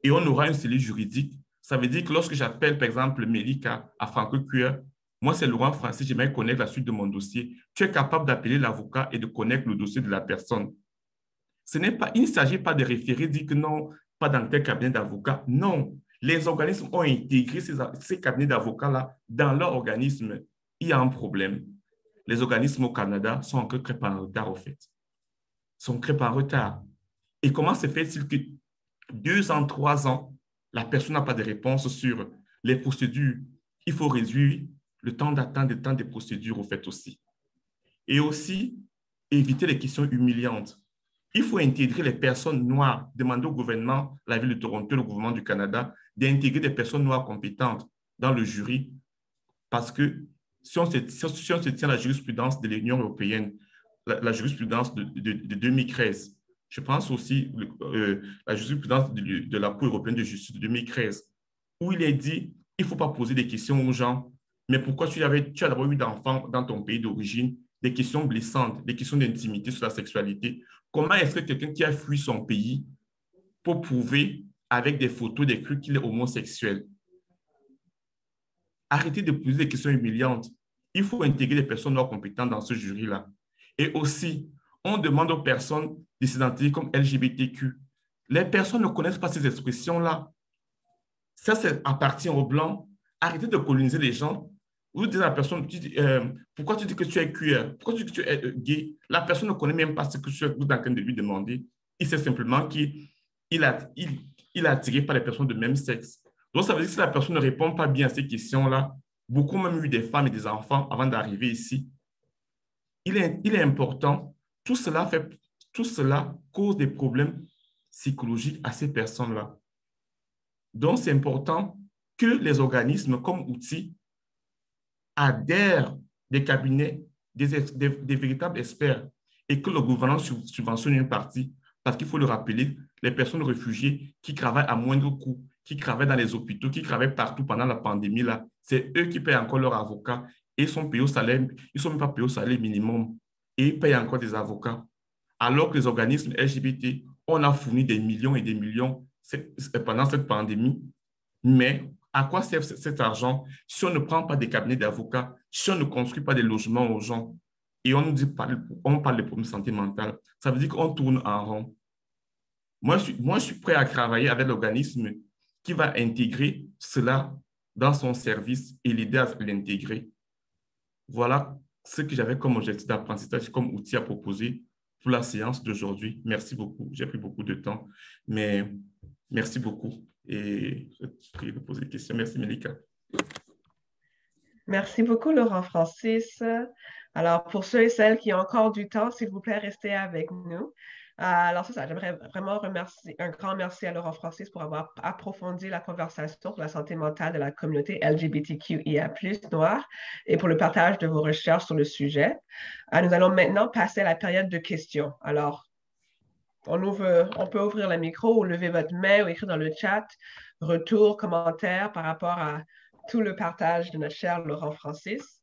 Et on aura une cellule juridique. Ça veut dire que lorsque j'appelle, par exemple, Melika à Franco-Cueur, moi, c'est Laurent Francis, j'aimerais connaître la suite de mon dossier. Tu es capable d'appeler l'avocat et de connaître le dossier de la personne. Il ne s'agit pas de référer, dire que non, pas dans tel cabinet d'avocats. Non, les organismes ont intégré ces cabinets d'avocats-là dans leur organisme. Il y a un problème. Les organismes au Canada sont encore créés par retard, au fait. Sont créés par retard. Et comment se fait-il que 2 ans, 3 ans, la personne n'a pas de réponse sur les procédures? Il faut réduire le temps d'attente, le temps des procédures, au fait aussi. Et aussi, éviter les questions humiliantes. Il faut intégrer les personnes noires, demander au gouvernement, la ville de Toronto, le gouvernement du Canada, d'intégrer des personnes noires compétentes dans le jury, parce que si on se tient à la jurisprudence de l'Union européenne, la jurisprudence de 2013, je pense aussi la jurisprudence de la Cour européenne de justice de 2013, où il est dit, il ne faut pas poser des questions aux gens, mais pourquoi tu as d'abord eu d'enfants dans ton pays d'origine, des questions blessantes, des questions d'intimité sur la sexualité. Comment est-ce que quelqu'un qui a fui son pays peut prouver avec des photos, des trucs qu'il est homosexuel? Arrêtez de poser des questions humiliantes. Il faut intégrer des personnes non compétentes dans ce jury-là. Et aussi, on demande aux personnes de s'identifier comme LGBTQ. Les personnes ne connaissent pas ces expressions-là. Ça appartient aux Blancs. Arrêtez de coloniser les gens. Vous dites à la personne, pourquoi tu dis que tu es queer? Pourquoi tu dis que tu es gay? La personne ne connaît même pas ce que vous êtes en train de lui demander. Il sait simplement qu'il est attiré par les personnes de même sexe. Donc, ça veut dire que si la personne ne répond pas bien à ces questions-là, beaucoup ont même eu des femmes et des enfants avant d'arriver ici. Il est important, tout cela cause des problèmes psychologiques à ces personnes-là. Donc, c'est important que les organismes comme outils adhèrent des cabinets, des véritables experts et que le gouvernement subventionne une partie. Parce qu'il faut le rappeler, les personnes réfugiées qui travaillent à moindre coût, qui travaillent dans les hôpitaux, qui travaillent partout pendant la pandémie, là, c'est eux qui payent encore leurs avocats et ils sont payés au salaire, ils ne sont même pas payés au salaire minimum et ils payent encore des avocats. Alors que les organismes LGBT, on a fourni des millions et des millions pendant cette pandémie, mais à quoi sert cet argent si on ne prend pas des cabinets d'avocats, si on ne construit pas des logements aux gens et on parle de problèmes de santé mentale? Ça veut dire qu'on tourne en rond. Moi, je suis prêt à travailler avec l'organisme qui va intégrer cela dans son service et l'aider à l'intégrer. Voilà ce que j'avais comme objectif d'apprentissage, comme outil à proposer pour la séance d'aujourd'hui. Merci beaucoup. J'ai pris beaucoup de temps, mais merci beaucoup. Et je vais poser des questions. Merci, Melika. Merci beaucoup, Laurent Francis. Alors, pour ceux et celles qui ont encore du temps, s'il vous plaît, restez avec nous. Alors, c'est ça, j'aimerais vraiment remercier, un grand merci à Laurent Francis pour avoir approfondi la conversation sur la santé mentale de la communauté LGBTQIA+, noire, et pour le partage de vos recherches sur le sujet. Nous allons maintenant passer à la période de questions. Alors, on peut ouvrir le micro ou lever votre main ou écrire dans le chat, retour, commentaire par rapport à tout le partage de notre cher Laurent Francis.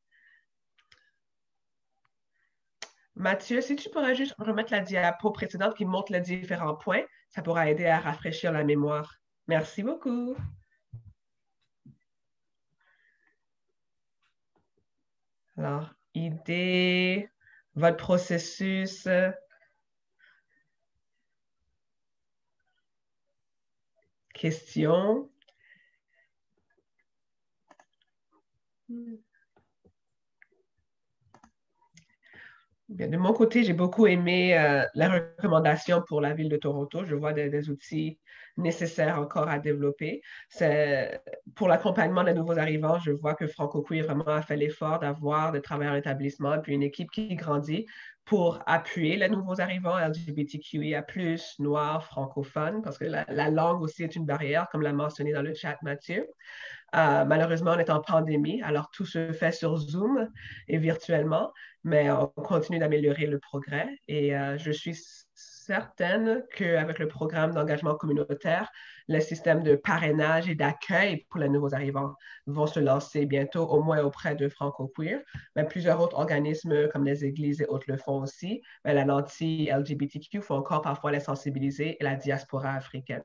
Mathieu, si tu pourrais juste remettre la diapo précédente qui montre les différents points, ça pourra aider à rafraîchir la mémoire. Merci beaucoup. Alors, idée, votre processus, question. Bien, de mon côté, j'ai beaucoup aimé la recommandation pour la ville de Toronto. Je vois des outils nécessaires encore à développer. Pour l'accompagnement des nouveaux arrivants, je vois que Franco-Queer vraiment a fait l'effort d'avoir des travailleurs d'établissement et puis une équipe qui grandit pour appuyer les nouveaux arrivants LGBTQIA+, noirs, francophones, parce que la langue aussi est une barrière, comme l'a mentionné dans le chat Mathieu. Malheureusement, on est en pandémie, alors tout se fait sur Zoom et virtuellement, mais on continue d'améliorer le progrès et je suis certaine qu'avec le programme d'engagement communautaire, le système de parrainage et d'accueil pour les nouveaux arrivants vont se lancer bientôt, au moins auprès de Franco-Queer. Mais plusieurs autres organismes comme les églises et autres le font aussi. Mais la lentille LGBTQ faut encore parfois les sensibiliser et la diaspora africaine.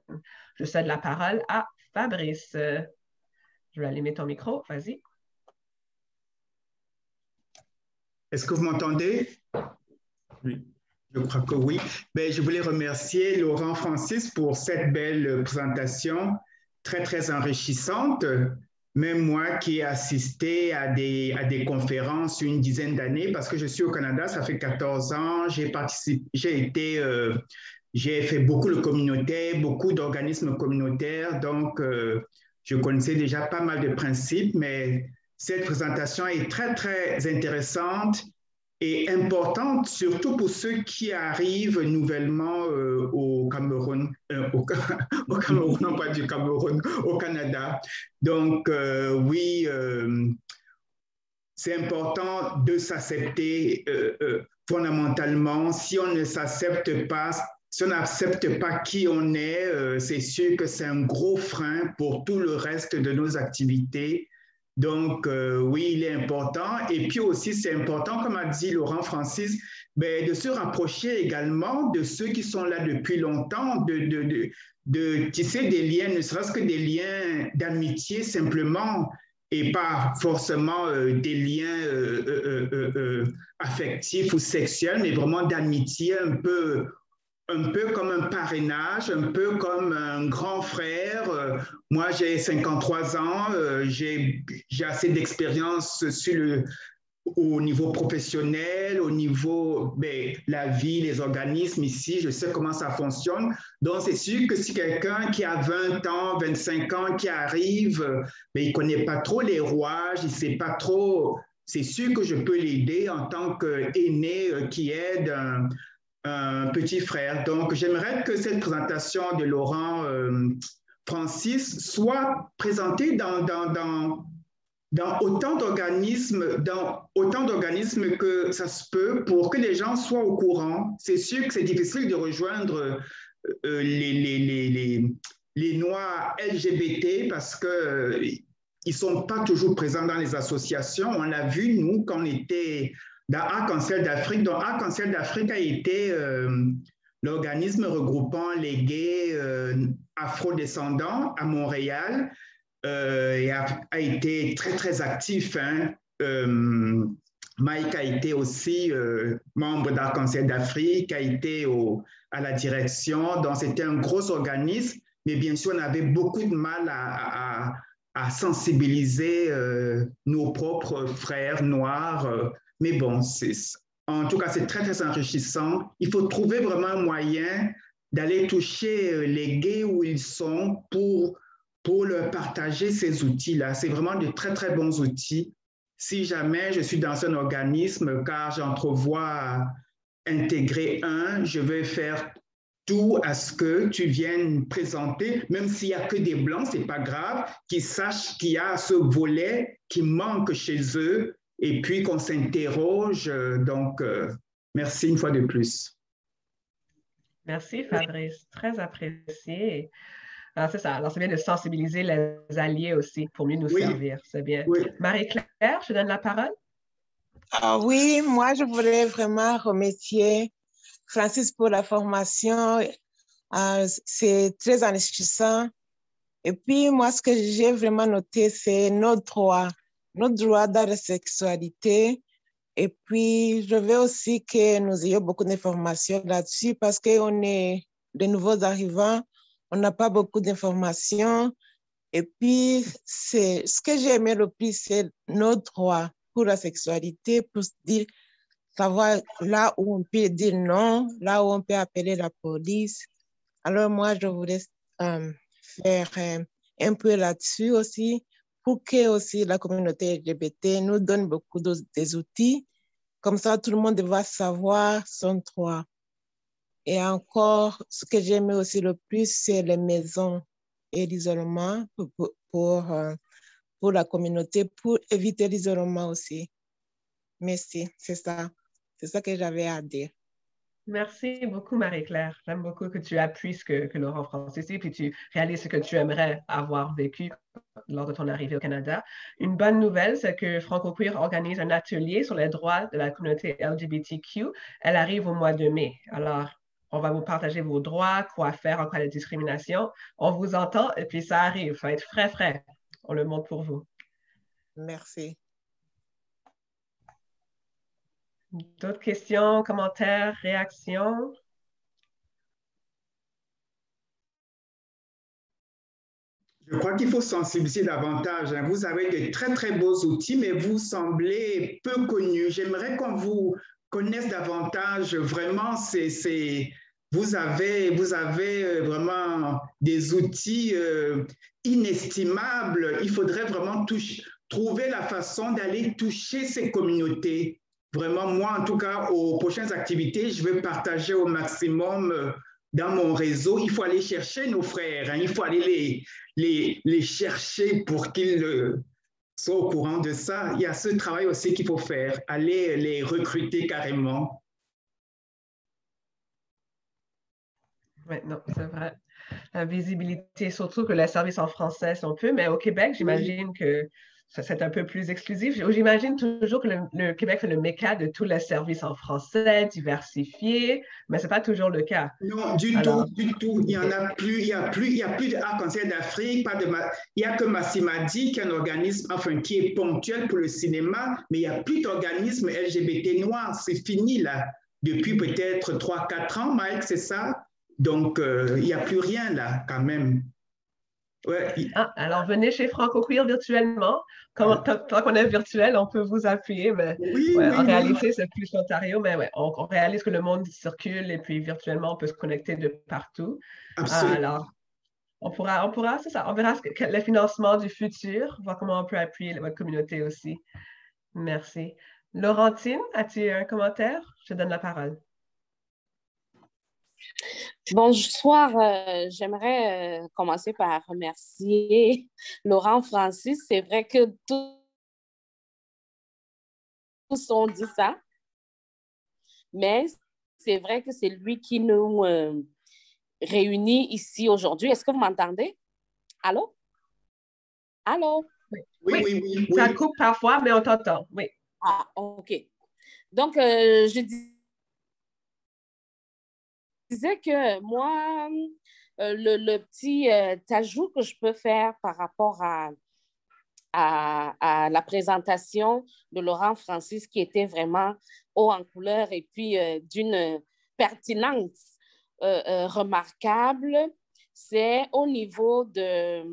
Je cède la parole à Fabrice. Je vais allumer ton micro, vas-y. Est-ce que vous m'entendez? Oui. Je crois que oui. Ben, je voulais remercier Laurent Francis pour cette belle présentation très, très enrichissante. Même moi qui ai assisté à des conférences une dizaine d'années, parce que je suis au Canada, ça fait 14 ans, j'ai fait beaucoup de communautés, beaucoup d'organismes communautaires, donc je connaissais déjà pas mal de principes, mais cette présentation est très, très intéressante et importante, surtout pour ceux qui arrivent nouvellement au Cameroun, au Cameroun, non pas du Cameroun, au Canada. Donc, oui, c'est important de s'accepter fondamentalement. Si on ne s'accepte pas, si on n'accepte pas qui on est, c'est sûr que c'est un gros frein pour tout le reste de nos activités. Donc, oui, il est important. Et puis aussi, c'est important, comme a dit Laurent Francis, ben, de se rapprocher également de ceux qui sont là depuis longtemps, de tisser des liens, ne serait-ce que des liens d'amitié simplement, et pas forcément des liens affectifs ou sexuels, mais vraiment d'amitié un peu comme un parrainage, un peu comme un grand frère. Moi, j'ai 53 ans, j'ai assez d'expérience au niveau professionnel, au niveau la vie, les organismes ici, je sais comment ça fonctionne. Donc, c'est sûr que si quelqu'un qui a 20 ans, 25 ans, qui arrive, il ne connaît pas trop les rouages, il ne sait pas trop, c'est sûr que je peux l'aider en tant qu'aîné qui aide un petit frère. Donc, j'aimerais que cette présentation de Laurent Francis soit présentée dans autant d'organismes, que ça se peut pour que les gens soient au courant. C'est sûr que c'est difficile de rejoindre les Noirs LGBT parce que ils sont pas toujours présents dans les associations. On l'a vu, nous, quand on était dans Arc-en-Ciel d'Afrique. Donc, Arc-en-Ciel d'Afrique a été l'organisme regroupant les gays afrodescendants à Montréal et a été très, très actif. Hein. Mike a été aussi membre d'Arc-en-Ciel d'Afrique, a été à la direction. Donc, c'était un gros organisme, mais bien sûr, on avait beaucoup de mal à sensibiliser nos propres frères noirs. Mais bon, en tout cas, c'est très, très enrichissant. Il faut trouver vraiment un moyen d'aller toucher les gays où ils sont pour leur partager ces outils-là. C'est vraiment de très, très bons outils. Si jamais je suis dans un organisme, car j'entrevois intégrer un, je vais faire tout à ce que tu viennes présenter, même s'il n'y a que des blancs, ce n'est pas grave, qu'ils sachent qu'il y a ce volet qui manque chez eux et puis qu'on s'interroge. Donc, merci une fois de plus. Merci Fabrice, très apprécié. Alors, c'est ça. Alors, c'est bien de sensibiliser les alliés aussi pour mieux nous servir. C'est bien. Oui. Marie-Claire, je donne la parole. Oui, moi, je voulais vraiment remercier Francis pour la formation. C'est très enrichissant. Et puis, moi, ce que j'ai vraiment noté, c'est nos droits dans la sexualité. Et puis, je veux aussi que nous ayons beaucoup d'informations là-dessus parce qu'on est de nouveaux arrivants. On n'a pas beaucoup d'informations. Et puis, ce que j'ai aimé le plus, c'est nos droits pour la sexualité, pour dire, savoir là où on peut dire non, là où on peut appeler la police. Alors, moi, je voulais faire un peu là-dessus aussi, pour que aussi la communauté LGBT nous donne beaucoup des outils. Comme ça, tout le monde va savoir son droit. Et encore, ce que j'aimais aussi le plus, c'est les maisons et l'isolement pour pour la communauté, pour éviter l'isolement aussi. Merci, c'est ça. C'est ça que j'avais à dire. Merci beaucoup, Marie-Claire. J'aime beaucoup que tu appuies ce que Laurent Francis dit, puis tu réalises ce que tu aimerais avoir vécu lors de ton arrivée au Canada. Une bonne nouvelle, c'est que Franco-Queer organise un atelier sur les droits de la communauté LGBTQ. Elle arrive au mois de mai. Alors, on va vous partager vos droits, quoi faire en cas de discrimination. On vous entend et puis ça arrive. Ça va être frais, frais. On le montre pour vous. Merci. D'autres questions, commentaires, réactions? Je crois qu'il faut sensibiliser davantage. Vous avez de très, très beaux outils, mais vous semblez peu connus. J'aimerais qu'on vous connaisse davantage. Vraiment, vous avez vraiment des outils inestimables. Il faudrait vraiment trouver la façon d'aller toucher ces communautés. Vraiment, moi, en tout cas, aux prochaines activités, je vais partager au maximum dans mon réseau. Il faut aller chercher nos frères, hein. Il faut aller les chercher pour qu'ils soient au courant de ça. Il y a ce travail aussi qu'il faut faire, aller les recruter carrément. Oui, non, c'est vrai. La visibilité, surtout que les services en français sont peu, mais au Québec, j'imagine que c'est un peu plus exclusif. J'imagine toujours que le Québec fait le méca de tous les services en français, diversifiés, mais ce n'est pas toujours le cas. Non, du tout. Il n'y en a plus. Il n'y a plus d'Arc-en-Ciel d'Afrique. Il n'y a que Massimadi, qui est un organisme, enfin, qui est ponctuel pour le cinéma, mais il n'y a plus d'organisme LGBT noir. C'est fini, là. Depuis peut-être 3-4 ans, Mike, c'est ça? Donc, il n'y a plus rien, là, quand même. Ouais. Ah, alors, venez chez Franco-Queer virtuellement. Tant qu'on est virtuel, on peut vous appuyer, mais en réalité, c'est plus l'Ontario, mais on réalise que le monde circule et puis virtuellement, on peut se connecter de partout. Absolument. Alors, on pourra, c'est ça, on verra le financement du futur, voir comment on peut appuyer votre communauté aussi. Merci. Laurentine, as-tu un commentaire? Je te donne la parole. Bonsoir, j'aimerais commencer par remercier Laurent Francis. C'est vrai que tous ont dit ça, mais c'est vrai que c'est lui qui nous réunit ici aujourd'hui. Est-ce que vous m'entendez? Allô? Allô? Oui. Ça coupe parfois, mais on t'entend, oui. Ah, OK. Donc, je disais que moi, le petit ajout que je peux faire par rapport à la présentation de Laurent Francis, qui était vraiment haut en couleur et puis d'une pertinence remarquable, c'est au niveau de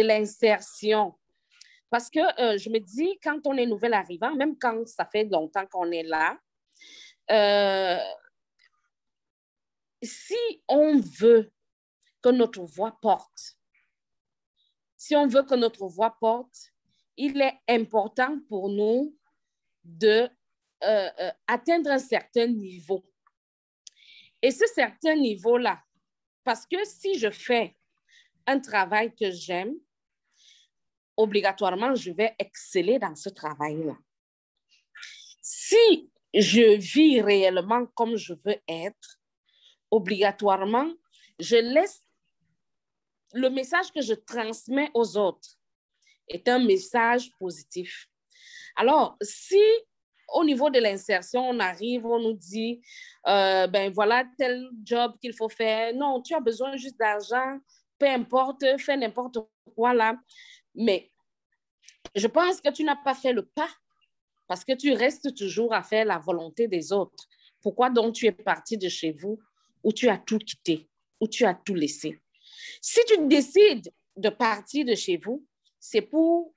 l'insertion. Parce que je me dis, quand on est nouvel arrivant, même quand ça fait longtemps qu'on est là, si on veut que notre voix porte, il est important pour nous d'atteindre un certain niveau. Et ce certain niveau-là, parce que si je fais un travail que j'aime, obligatoirement, je vais exceller dans ce travail-là. Si je vis réellement comme je veux être, obligatoirement, je laisse le message que je transmets aux autres est un message positif. Alors, si au niveau de l'insertion, on arrive, on nous dit, ben voilà tel job qu'il faut faire. Non, tu as besoin juste d'argent, peu importe, fais n'importe quoi là. Mais je pense que tu n'as pas fait le pas parce que tu restes toujours à faire la volonté des autres. Pourquoi donc tu es parti de chez vous où tu as tout quitté, où tu as tout laissé? Si tu décides de partir de chez vous, c'est pour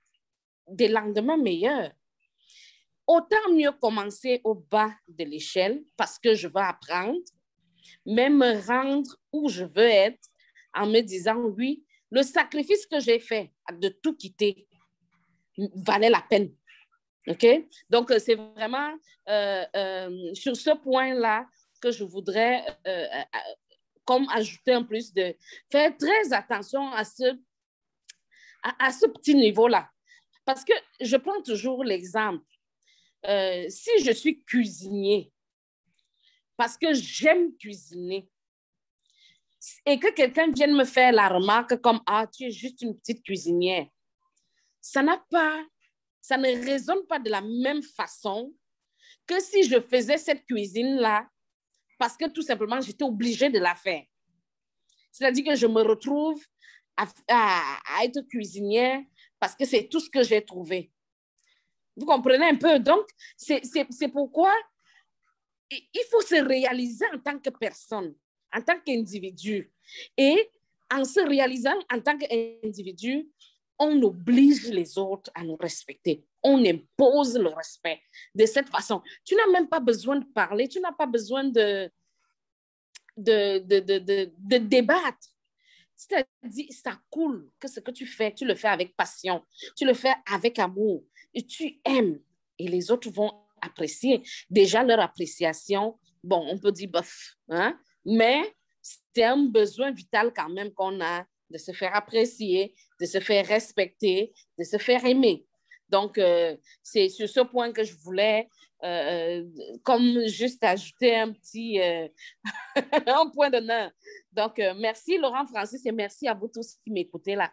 des lendemains meilleurs. Autant mieux commencer au bas de l'échelle parce que je veux apprendre, mais me rendre où je veux être en me disant, oui, le sacrifice que j'ai fait de tout quitter valait la peine. OK? Donc, c'est vraiment sur ce point-là que je voudrais comme ajouter en plus de faire très attention à ce à ce petit niveau-là. Parce que je prends toujours l'exemple. Si je suis cuisinier, parce que j'aime cuisiner, et que quelqu'un vienne me faire la remarque comme « Ah, tu es juste une petite cuisinière », ça ne résonne pas de la même façon que si je faisais cette cuisine-là parce que tout simplement, j'étais obligée de la faire. C'est-à-dire que je me retrouve à être cuisinière parce que c'est tout ce que j'ai trouvé. Vous comprenez un peu? Donc, c'est pourquoi il faut se réaliser en tant que personne, en tant qu'individu. Et en se réalisant en tant qu'individu, on oblige les autres à nous respecter. On impose le respect de cette façon. Tu n'as même pas besoin de parler, tu n'as pas besoin de débattre. C'est-à-dire, ça coule que ce que tu fais, tu le fais avec passion, tu le fais avec amour, et tu aimes, et les autres vont apprécier. Déjà, leur appréciation, bon, on peut dire bof, hein? Mais c'est un besoin vital quand même qu'on a de se faire apprécier, de se faire respecter, de se faire aimer. Donc, c'est sur ce point que je voulais comme juste ajouter un petit un point d'honneur. Donc, merci Laurent Francis et merci à vous tous qui m'écoutez là.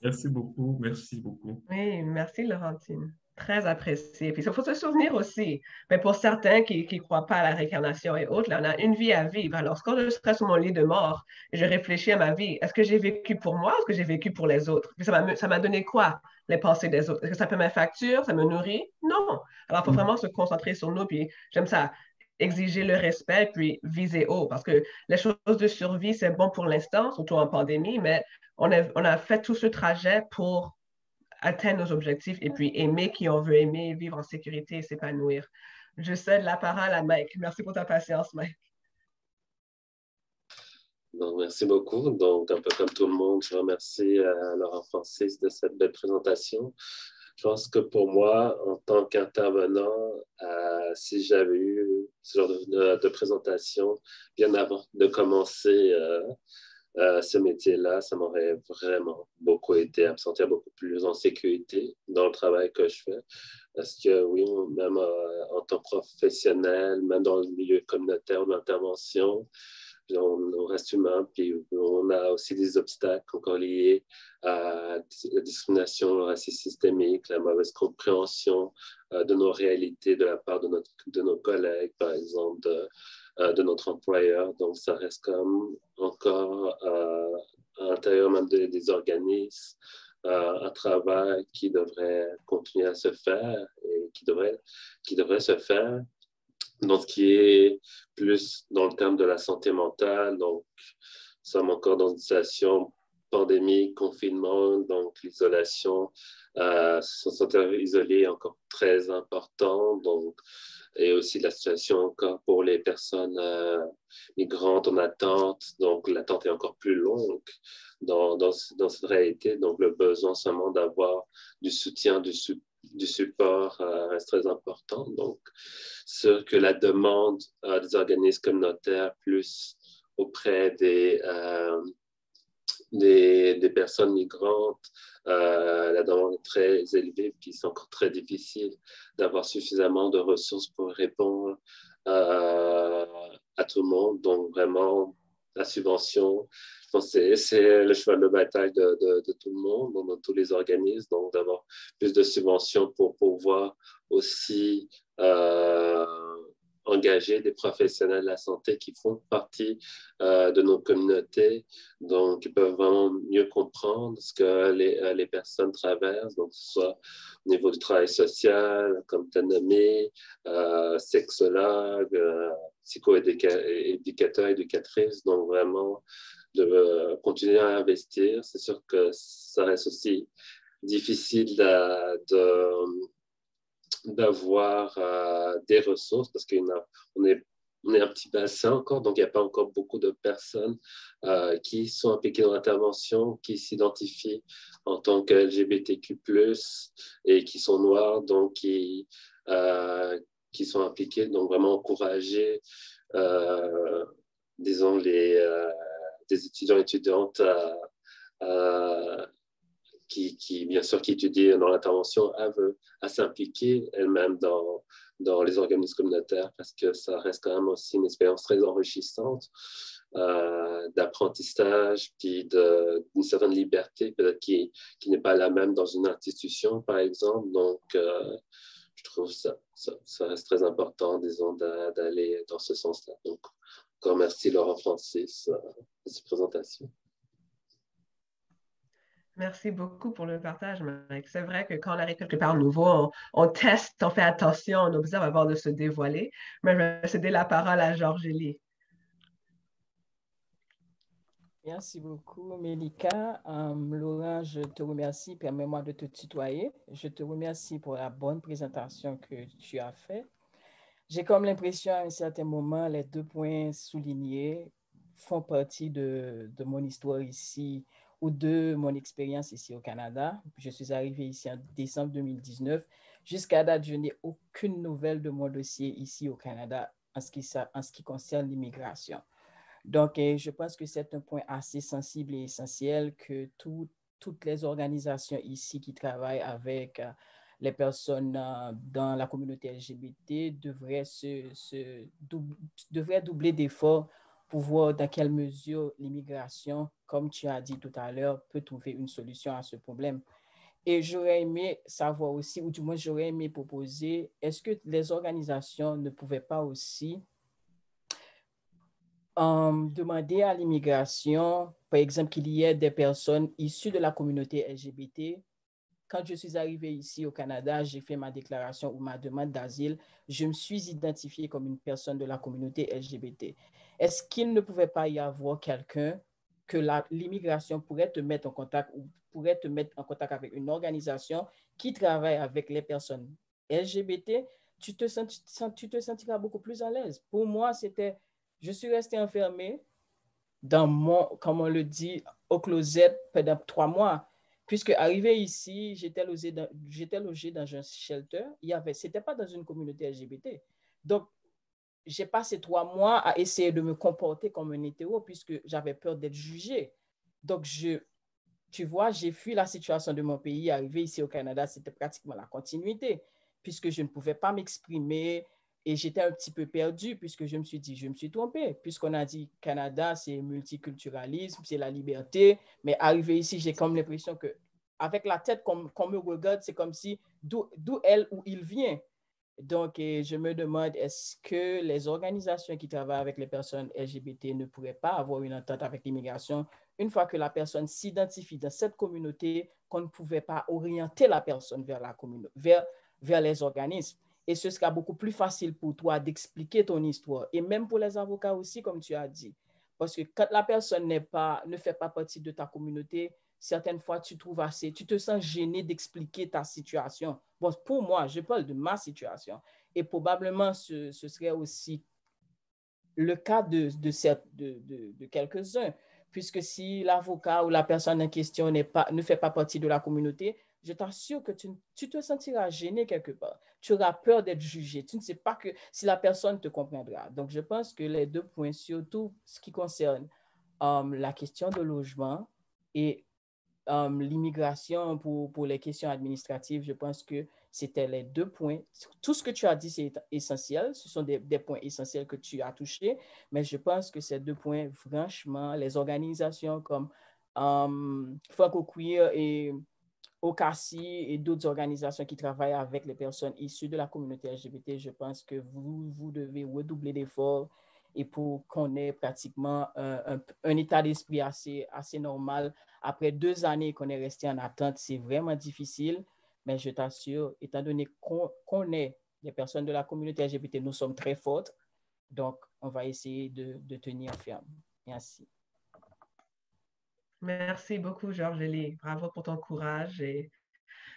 Merci beaucoup, merci beaucoup. Oui, merci Laurentine. Très apprécié. Puis il faut se souvenir aussi, mais pour certains qui ne croient pas à la réincarnation et autres, là, on a une vie à vivre. Alors, quand je serai sur mon lit de mort et je réfléchis à ma vie, est-ce que j'ai vécu pour moi ou est-ce que j'ai vécu pour les autres? Puis ça m'a donné quoi, les pensées des autres? Est-ce que ça paie mes factures? Ça me nourrit? Non. Alors, il faut vraiment se concentrer sur nous. Puis j'aime ça, exiger le respect, puis viser haut. Parce que les choses de survie, c'est bon pour l'instant, surtout en pandémie, mais on a fait tout ce trajet pour atteindre nos objectifs et puis aimer qui on veut aimer, vivre en sécurité et s'épanouir. Je cède la parole à Mike. Merci pour ta patience, Mike. Donc, merci beaucoup. Donc, un peu comme tout le monde, je remercie Laurent Francis de cette belle présentation. Je pense que pour moi, en tant qu'intervenant, si j'avais eu ce genre de présentation bien avant de commencer ce métier-là, ça m'aurait vraiment beaucoup aidé à me sentir beaucoup plus en sécurité dans le travail que je fais. Parce que oui, même en tant que professionnel, même dans le milieu communautaire ou d'intervention, on reste humain, puis on a aussi des obstacles encore liés à la discrimination, le racisme systémique, la mauvaise compréhension de nos réalités de la part de nos collègues, par exemple, de notre employeur. Donc, ça reste comme encore à l'intérieur même des organismes un travail qui devrait continuer à se faire et qui devrait se faire dans ce qui est plus dans le terme de la santé mentale. Donc, nous sommes encore dans une situation pandémique, confinement, donc l'isolation, se sentir isolé est encore très important. Donc, et aussi la situation encore pour les personnes migrantes en attente. Donc, l'attente est encore plus longue dans cette réalité. Donc, le besoin seulement d'avoir du soutien, du support reste très important. Donc, sûr que la demande des organismes communautaires plus auprès des personnes migrantes, la demande est très élevée, puis c'est encore très difficile d'avoir suffisamment de ressources pour répondre à tout le monde. Donc, vraiment, la subvention, je pense que c'est le cheval de bataille de tout le monde, dans tous les organismes. Donc, d'avoir plus de subventions pour pouvoir aussi engager des professionnels de la santé qui font partie de nos communautés, donc ils peuvent vraiment mieux comprendre ce que les personnes traversent, donc que ce soit au niveau du travail social, comme tu as nommé, sexologue, psycho-éducateur, éducatrice, donc vraiment de continuer à investir. C'est sûr que ça reste aussi difficile d'avoir des ressources parce qu'on est un petit bassin encore, donc il n'y a pas encore beaucoup de personnes qui sont impliquées dans l'intervention, qui s'identifient en tant que LGBTQ+, et qui sont noirs, donc qui sont impliqués, donc vraiment encourager, disons, des étudiants et étudiantes bien sûr, qui étudie dans l'intervention, à s'impliquer elle-même dans les organismes communautaires parce que ça reste quand même aussi une expérience très enrichissante d'apprentissage, puis d'une certaine liberté, peut-être qui n'est pas la même dans une institution, par exemple. Donc, je trouve ça reste très important, disons, d'aller dans ce sens-là. Donc, encore merci Laurent Francis de cette présentation. Merci beaucoup pour le partage, Mike. C'est vrai que quand on arrive quelque part nouveau, on teste, on fait attention, on observe avant de se dévoiler. Mais je vais céder la parole à Georges-Élie. Merci beaucoup, Mélika. Laurent, je te remercie. Permets-moi de te tutoyer. Je te remercie pour la bonne présentation que tu as faite. J'ai comme l'impression à un certain moment, les 2 points soulignés font partie de mon histoire ici ou de mon expérience ici au Canada. Je suis arrivée ici en décembre 2019. Jusqu'à date, je n'ai aucune nouvelle de mon dossier ici au Canada en ce qui concerne l'immigration. Donc, je pense que c'est un point assez sensible et essentiel que toutes les organisations ici qui travaillent avec les personnes dans la communauté LGBT devraient doubler d'efforts pour voir dans quelle mesure l'immigration, comme tu as dit tout à l'heure, peut trouver une solution à ce problème. Et j'aurais aimé savoir aussi, ou du moins j'aurais aimé proposer, est-ce que les organisations ne pouvaient pas aussi demander à l'immigration, par exemple, qu'il y ait des personnes issues de la communauté LGBT. Quand je suis arrivée ici au Canada, j'ai fait ma déclaration ou ma demande d'asile. Je me suis identifiée comme une personne de la communauté LGBT. Est-ce qu'il ne pouvait pas y avoir quelqu'un que l'immigration pourrait te mettre en contact ou pourrait te mettre en contact avec une organisation qui travaille avec les personnes LGBT? Tu te sentiras beaucoup plus à l'aise. Pour moi, je suis restée enfermée dans comme on le dit, au closet pendant 3 mois. Puisque arrivé ici, j'étais logée dans un shelter. C'était pas dans une communauté LGBT. Donc, j'ai passé 3 mois à essayer de me comporter comme un hétéro puisque j'avais peur d'être jugée. Donc, tu vois, j'ai fui la situation de mon pays. Arrivé ici au Canada, c'était pratiquement la continuité puisque je ne pouvais pas m'exprimer. Et j'étais un petit peu perdue puisque je me suis dit, je me suis trompée. Puisqu'on a dit Canada, c'est multiculturalisme, c'est la liberté. Mais arrivé ici, j'ai comme l'impression que avec la tête qu'on me regarde, c'est comme si d'où elle ou il vient. Donc, je me demande, est-ce que les organisations qui travaillent avec les personnes LGBT ne pourraient pas avoir une entente avec l'immigration une fois que la personne s'identifie dans cette communauté, qu'on ne pouvait pas orienter la personne vers la communauté, vers les organismes. Et ce sera beaucoup plus facile pour toi d'expliquer ton histoire. Et même pour les avocats aussi, comme tu as dit. Parce que quand la personne ne fait pas partie de ta communauté, certaines fois, tu te sens gêné d'expliquer ta situation. Bon, pour moi, je parle de ma situation. Et probablement, ce serait aussi le cas de quelques-uns. Puisque si l'avocat ou la personne en question ne fait pas partie de la communauté, je t'assure que tu te sentiras gêné quelque part. Tu auras peur d'être jugé. Tu ne sais pas si la personne te comprendra. Donc, je pense que les 2 points, surtout ce qui concerne la question de logement et l'immigration pour les questions administratives, je pense que c'était les 2 points. Tout ce que tu as dit, c'est essentiel. Ce sont des points essentiels que tu as touchés. Mais je pense que ces 2 points, franchement, les organisations comme Franco Queer et OCACI et d'autres organisations qui travaillent avec les personnes issues de la communauté LGBT, je pense que vous devez redoubler d'efforts et pour qu'on ait pratiquement un état d'esprit assez normal. Après 2 années qu'on est resté en attente, c'est vraiment difficile, mais je t'assure, étant donné qu'on est des personnes de la communauté LGBT, nous sommes très fortes, donc on va essayer de tenir ferme. Merci. Merci beaucoup, Georges-Élie. Bravo pour ton courage et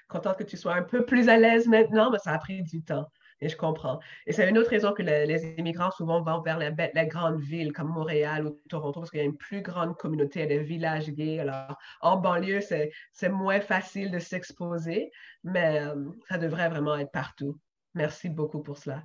contente que tu sois un peu plus à l'aise maintenant, mais ça a pris du temps. Et je comprends. Et c'est une autre raison que les immigrants souvent vont vers les grandes villes comme Montréal ou Toronto parce qu'il y a une plus grande communauté des villages gays. Alors, en banlieue, c'est moins facile de s'exposer, mais ça devrait vraiment être partout. Merci beaucoup pour cela.